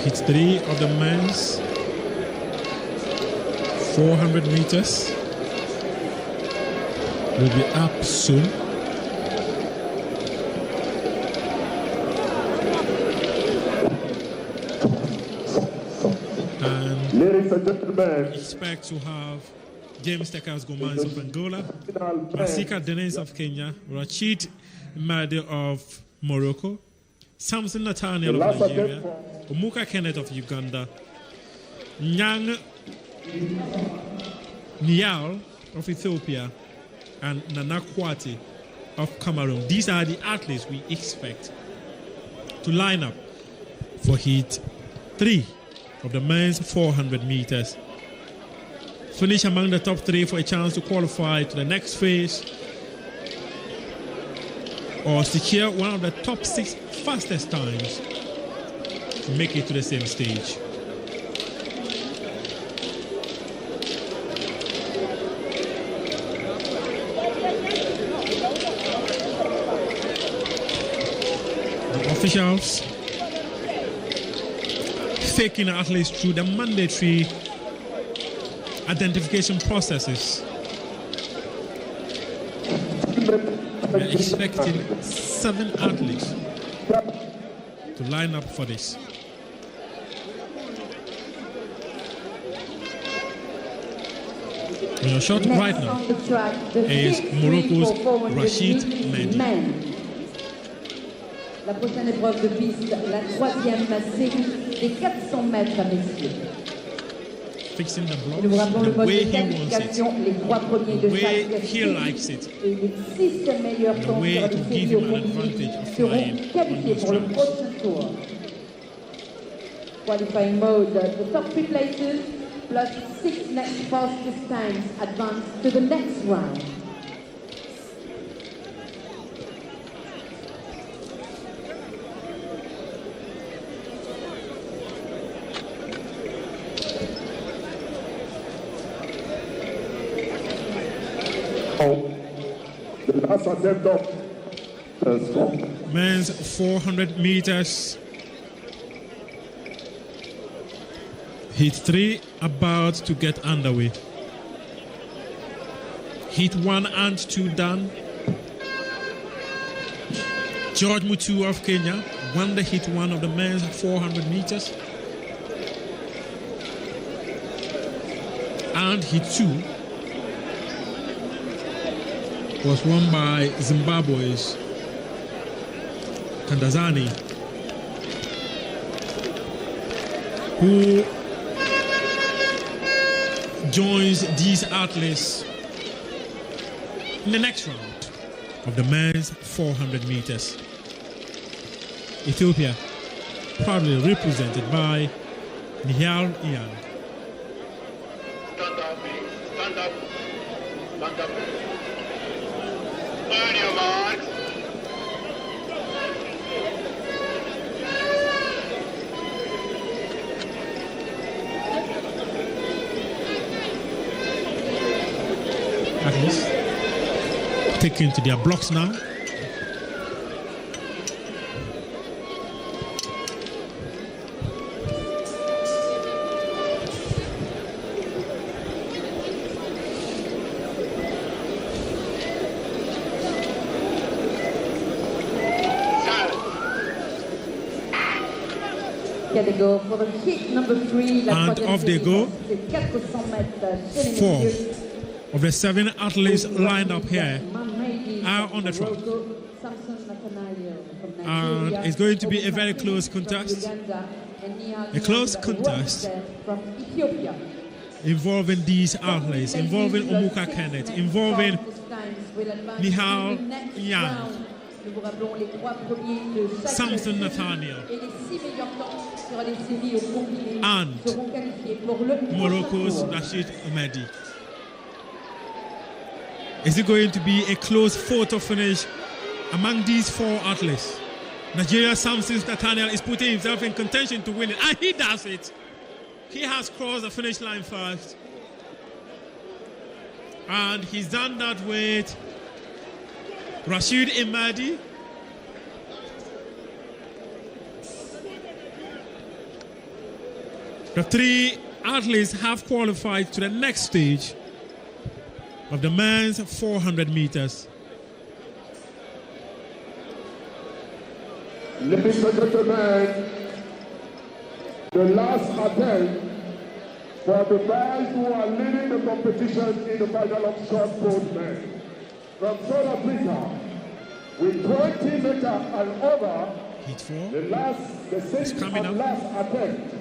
Hit 3 of the men's 400 meters will be up soon. And ladies and gentlemen, expect to have James Tekas Gomez of Angola, Masika Dennis of Kenya, Rachid Made of Morocco, Samson Nathaniel of Nigeria, Omuka Kenneth of Uganda, Nyang Nial of Ethiopia, and Nana Kwati of Cameroon. These are the athletes we expect to line up for heat 3 of the men's 400 meters. Finish among the top 3 for a chance to qualify to the next phase or secure one of the top 6 fastest times to make it to the same stage. The officials taking athletes through the mandatory identification processes. We're expecting 7 athletes to line up for this. On your shot right now is Morocco's Rachid Mehdi. La prochaine épreuve de piste, la 3e série des 400 mètres, messieurs. Fixing the Nous vous blocks rappelons le the mode way de he wants it, qualification, les 3 premiers the de chaque way he série likes it, et les 6 meilleurs the temps way sur to les give séries au him an combiné advantage of seront flying on qualifiés those pour le tracks. prochain tour. Qualifying mode, the top 3 places plus 6 next fastest times advance to the next round. the last attempt of Men's 400 meters. Heat 3 about to get underway. Heat 1 and 2 done. George Mutu of Kenya won the Heat 1 of the men's 400 meters. And Heat 2 was won by Zimbabwe's Kandazani who joins these athletes in the next round of the men's 400 meters. Ethiopia, proudly represented by Mihail Ian. Stand up, please. Stand up. Stand up. On your marks. Athletes taken to their blocks now. Go for the heat number 3. And off they go. 4 of the 7 athletes lined up here are on the track. And it's going to be a very close contest. A close contest involving these athletes, involving Omuka Kenneth, involving Mihail Yang, Samson Nathaniel, and Morocco's Rashid Ahmedi. Is it going to be a close photo finish among these 4 athletes? Nigeria's Samson Nathaniel is putting himself in contention to win it, and he does it. He has crossed the finish line first, and he's done that with Rashid Ahmedi. The 3 athletes have qualified to the next stage of the men's 400 meters. Ladies and gentlemen, the last attempt for the guys who are leading the competition in the final of short put men. From South Africa, with 20 meters and over, Heat 4. the 6th and last attempt.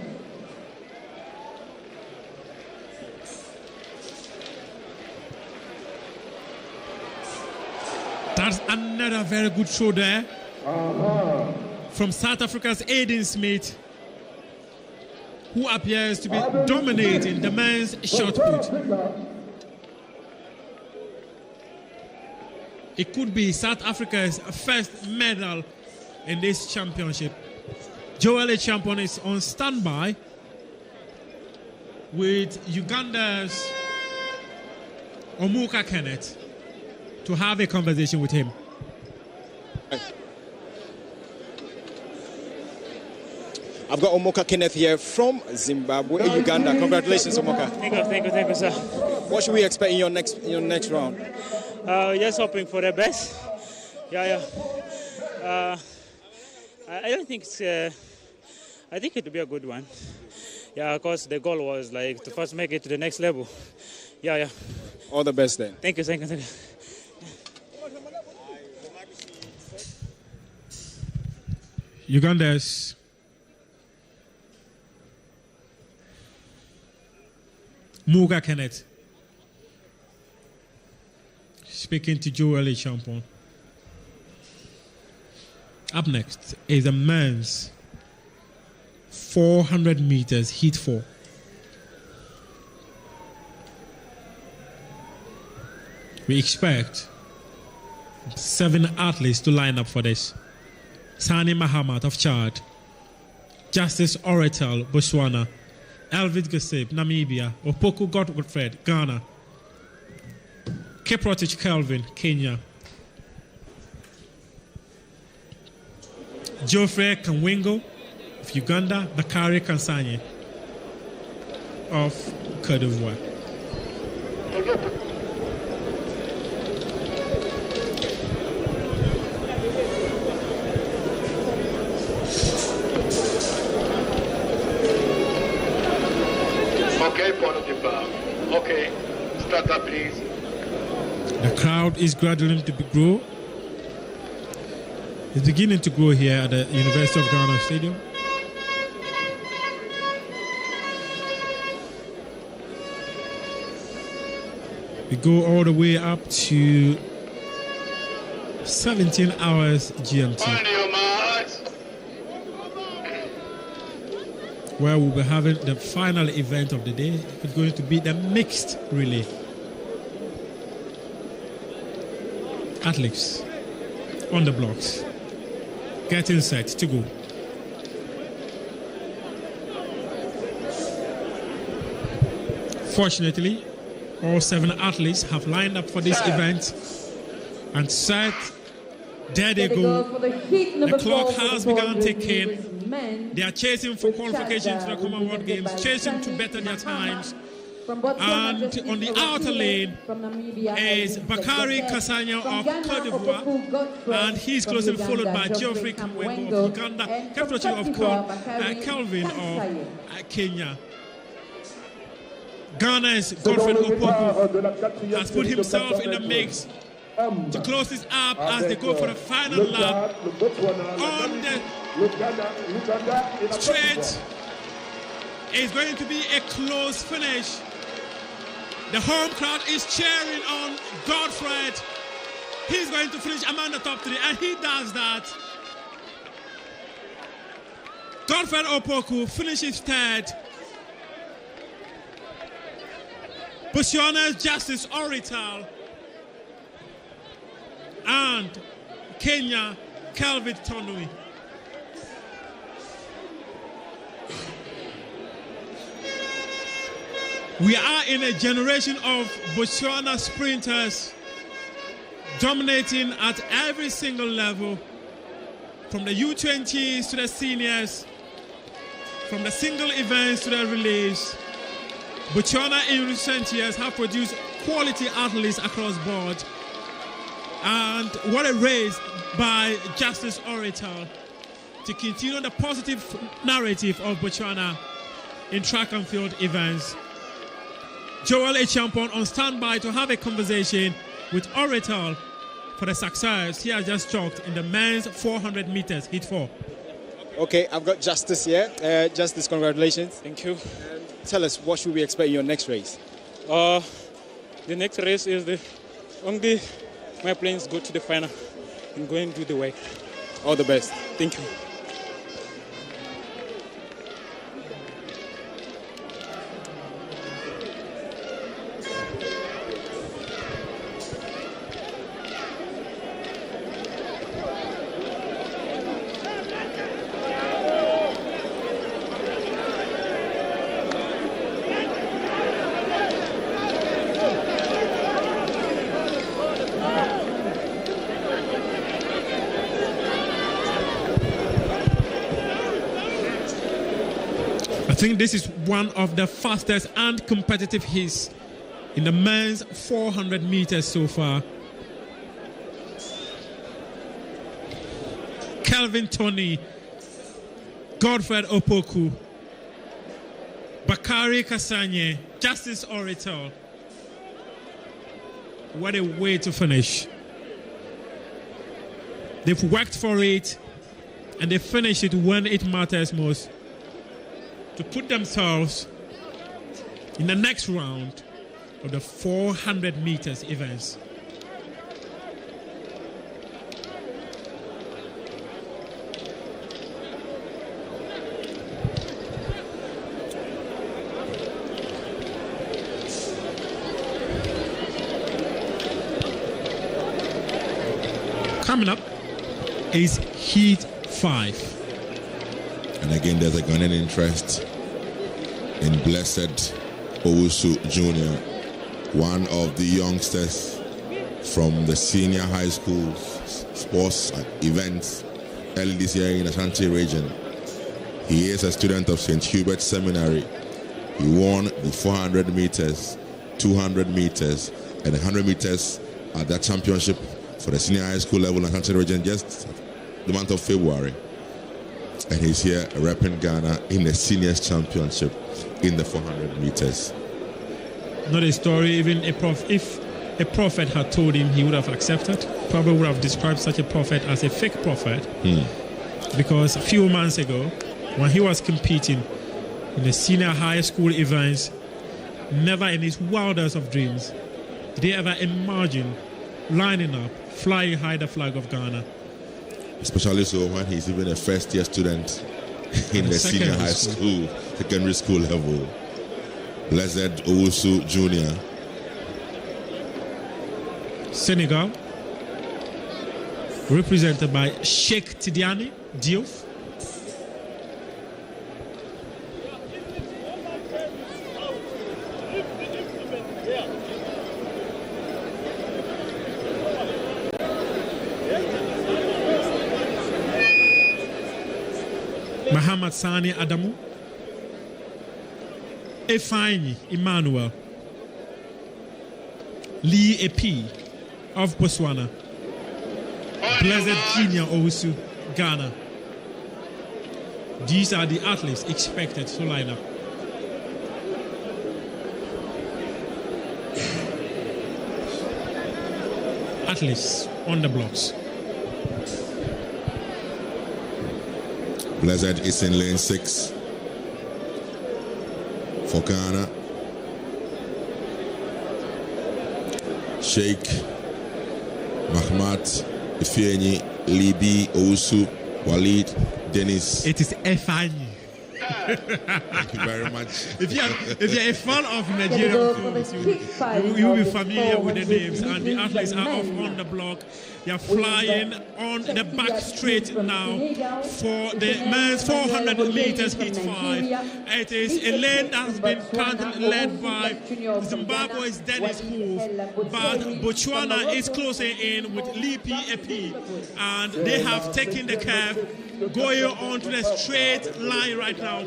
That's another very good show there from South Africa's Aiden Smith, who appears to be dominating the men's shot put. It could be South Africa's first medal in this championship. Joel Champion is on standby with Uganda's Omuka Kenneth to have a conversation with him. I've got Omuka Kenneth here from Zimbabwe, Uganda. Congratulations, Omuka. Thank you, sir. What should we expect in your next round? Just hoping for the best. I don't think it's. I think it will be a good one. Yeah, of course, the goal was like to first make it to the next level. Yeah. All the best then. Thank you. Uganda's Muga Kenneth speaking to Joel Champion. Up next is a men's 400 meters heat 4. We expect 7 athletes to line up for this. Sani Mahamat of Chad, Justice Oratel, Botswana, Elvid Gasib, Namibia, Opoku Godfred, Ghana, Kiprotich Kelvin, Kenya, Geoffrey Kanwingo of Uganda, Bakari Kansanye of Côte d'Ivoire. Okay, point of depart. Okay, start up, please. The crowd is gradually to grow. It's beginning to grow here at the University of Ghana Stadium. We go all the way up to 17 hours GMT, where we'll be having the final event of the day. It's going to be the mixed relay. Athletes on the blocks, getting set to go. Fortunately, all 7 athletes have lined up for this event and set. There they go. The clock has begun ticking. They are chasing for qualification to the Commonwealth Games, chasing to better their times. And on the outer lane is Bakari Kasanya of Cote d'Ivoire, and he's closely followed by Geoffrey Kamwengo of Uganda, Kefrochi of Kelvin of Kenya. Ghana's Godfred Opoku has put himself in the mix to close this up as they go for the final lap on the straight. It's going to be a close finish. The home crowd is cheering on Godfred. He's going to finish among the top 3, and he does that. Godfred Opoku finishes 3rd. Botswana's Justice Orital and Kenya Kelvin Tonui. We are in a generation of Botswana sprinters dominating at every single level, from the U20s to the seniors, from the single events to the relays. Botswana in recent years have produced quality athletes across board. And what a race by Justice Orital to continue the positive narrative of Botswana in track and field events. Joel Echampon on standby to have a conversation with Orital for the success he has just chalked in the men's 400 meters heat 4. Okay, I've got Justice here. Justice, congratulations. Thank you. Tell us, what should we expect in your next race? The next race is the only my plans go to the final and go and do the work. All the best. Thank you. I think this is one of the fastest and competitive hits in the men's 400 meters so far. Kelvin Tony, Godfred Opoku, Bakari Kasanye, Justice Orital. What a way to finish. They've worked for it and they finish it when it matters most, to put themselves in the next round of the 400 meters events. Coming up is Heat 5. And again, there's a Ghanaian interest in Blessed Owusu Jr., one of the youngsters from the senior high school sports events early this year in the Ashanti region. He is a student of St. Hubert Seminary. He won the 400 meters, 200 meters, and 100 meters at that championship for the senior high school level in the Ashanti region just the month of February. And he's here repping Ghana in the seniors championship in the 400 meters. Not a story even if a prophet had told him, he would have accepted. Probably would have described such a prophet as a fake prophet. Because a few months ago, when he was competing in the senior high school events, never in his wildest of dreams Did they ever imagine lining up, flying high the flag of Ghana? Especially so when he's even a first-year student in the senior high school, secondary school level. Blessed Owusu Jr. Senegal, represented by Sheikh Tidiane Diouf. Muhammad Sani Adamu, Efani Emmanuel, Lee Epi of Botswana, Blessed Junior Owusu, Ghana. These are the athletes expected to line up. Athletes on the blocks. Blessed is in lane 6 for Ghana. Sheikh Mahmoud Ifeanyi, Libi Owusu, Walid Dennis. It is Efani. Thank you very much. If you're a fan of Nigerian films, you will be familiar with the names, and the athletes are off on the block. They are flying on the back straight now for the men's 400 meters heat 5. It is a lane that has been currently led by Zimbabwe's Dennis Hoof, but Botswana is closing in with Lipi Epi, and they have taken the curve, going on to the straight line right now,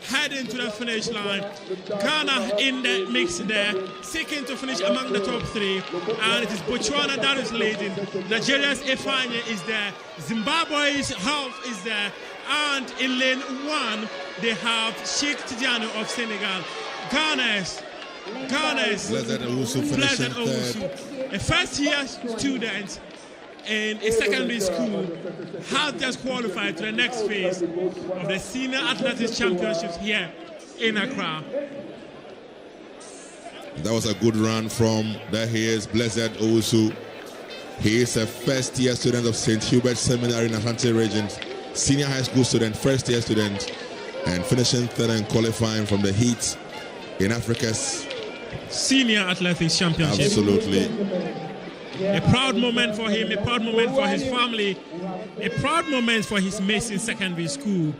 heading to the finish line. Ghana in the mix there, seeking to finish among the top 3, and it is Botswana that is leading. Nigeria's Efanye is there, Zimbabwe's Half is there, and in lane 1 they have Sheikh Tidiane of Senegal. Ghana's Blessed Owusu finishing third. A first-year student in a secondary school has just qualified to the next phase of the Senior Athletics Championships here in Accra. That was a good run from there. He is Blessed Owusu. He is a first-year student of St. Hubert Seminary in Ashanti Region, senior high school student, first-year student, and finishing third and qualifying from the heat in Africa's Senior Athletics Championship. Absolutely. A proud moment for him, a proud moment for his family, a proud moment for his mates in secondary school.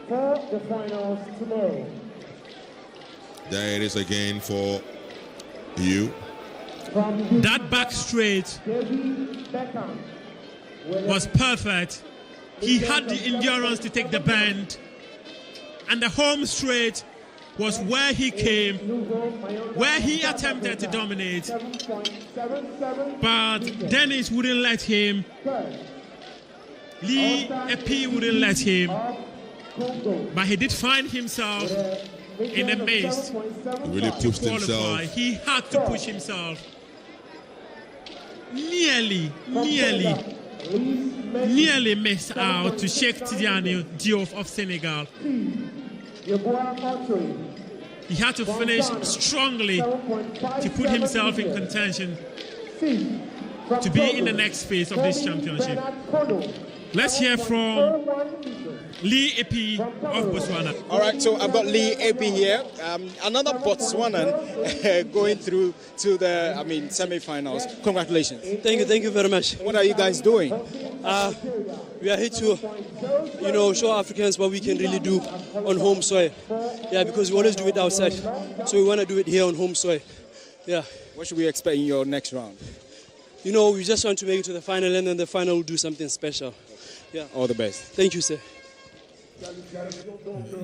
There it is again for you. That back straight was perfect. He had the endurance to take the bend, and the home straight was where he came, where he attempted to dominate, but Dennis wouldn't let him. Lee Epi wouldn't let him, but he did find himself in a maze. He really pushed himself. He had to push himself. Nearly missed out to Sheikh Tidiane Diouf of Senegal. He had to finish strongly to put himself in contention to be in the next phase of this championship. Let's hear from Lee Epi of Botswana. All right, so I've got Lee Epi here, another Botswanan going through to the, semi-finals. Congratulations. Thank you very much. What are you guys doing? We are here to, show Africans what we can really do on home soil. Yeah, because we always do it outside, so we want to do it here on home soil. Yeah. What should we expect in your next round? We just want to make it to the final, and then the final will do something special. Yeah. All the best. Thank you, sir.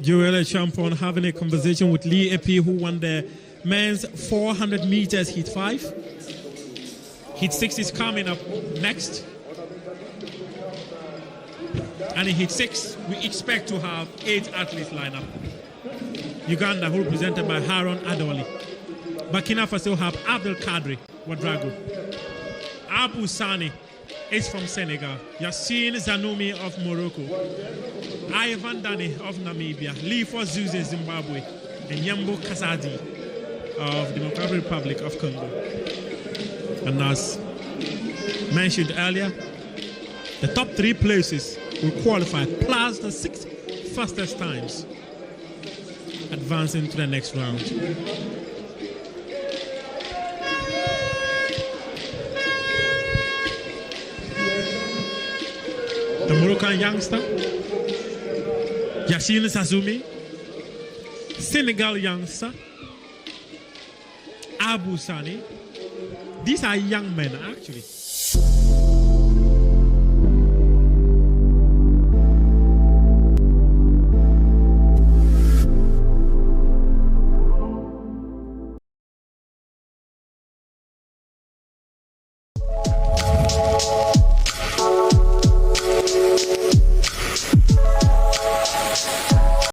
Joel Champon having a conversation with Lee Epi, who won the men's 400 meters heat 5. Heat 6 is coming up next. And in heat 6, we expect to have 8 athletes line up. Uganda, who represented by Haron Adoli. Burkina Faso have Abdel Kadri Wadrago. Abu Sani is from Senegal. Yassine Zanoumi of Morocco. Ivan Dani of Namibia. Lifo Zuze, Zimbabwe. And Yambo Kasadi of the Democratic Republic of Congo. And as mentioned earlier, the top 3 places will qualify, plus the 6 fastest times, advancing to the next round. The Moroccan youngster, Yacine Sazumi, Senegal youngster, Abu Sani. These are young men, actually.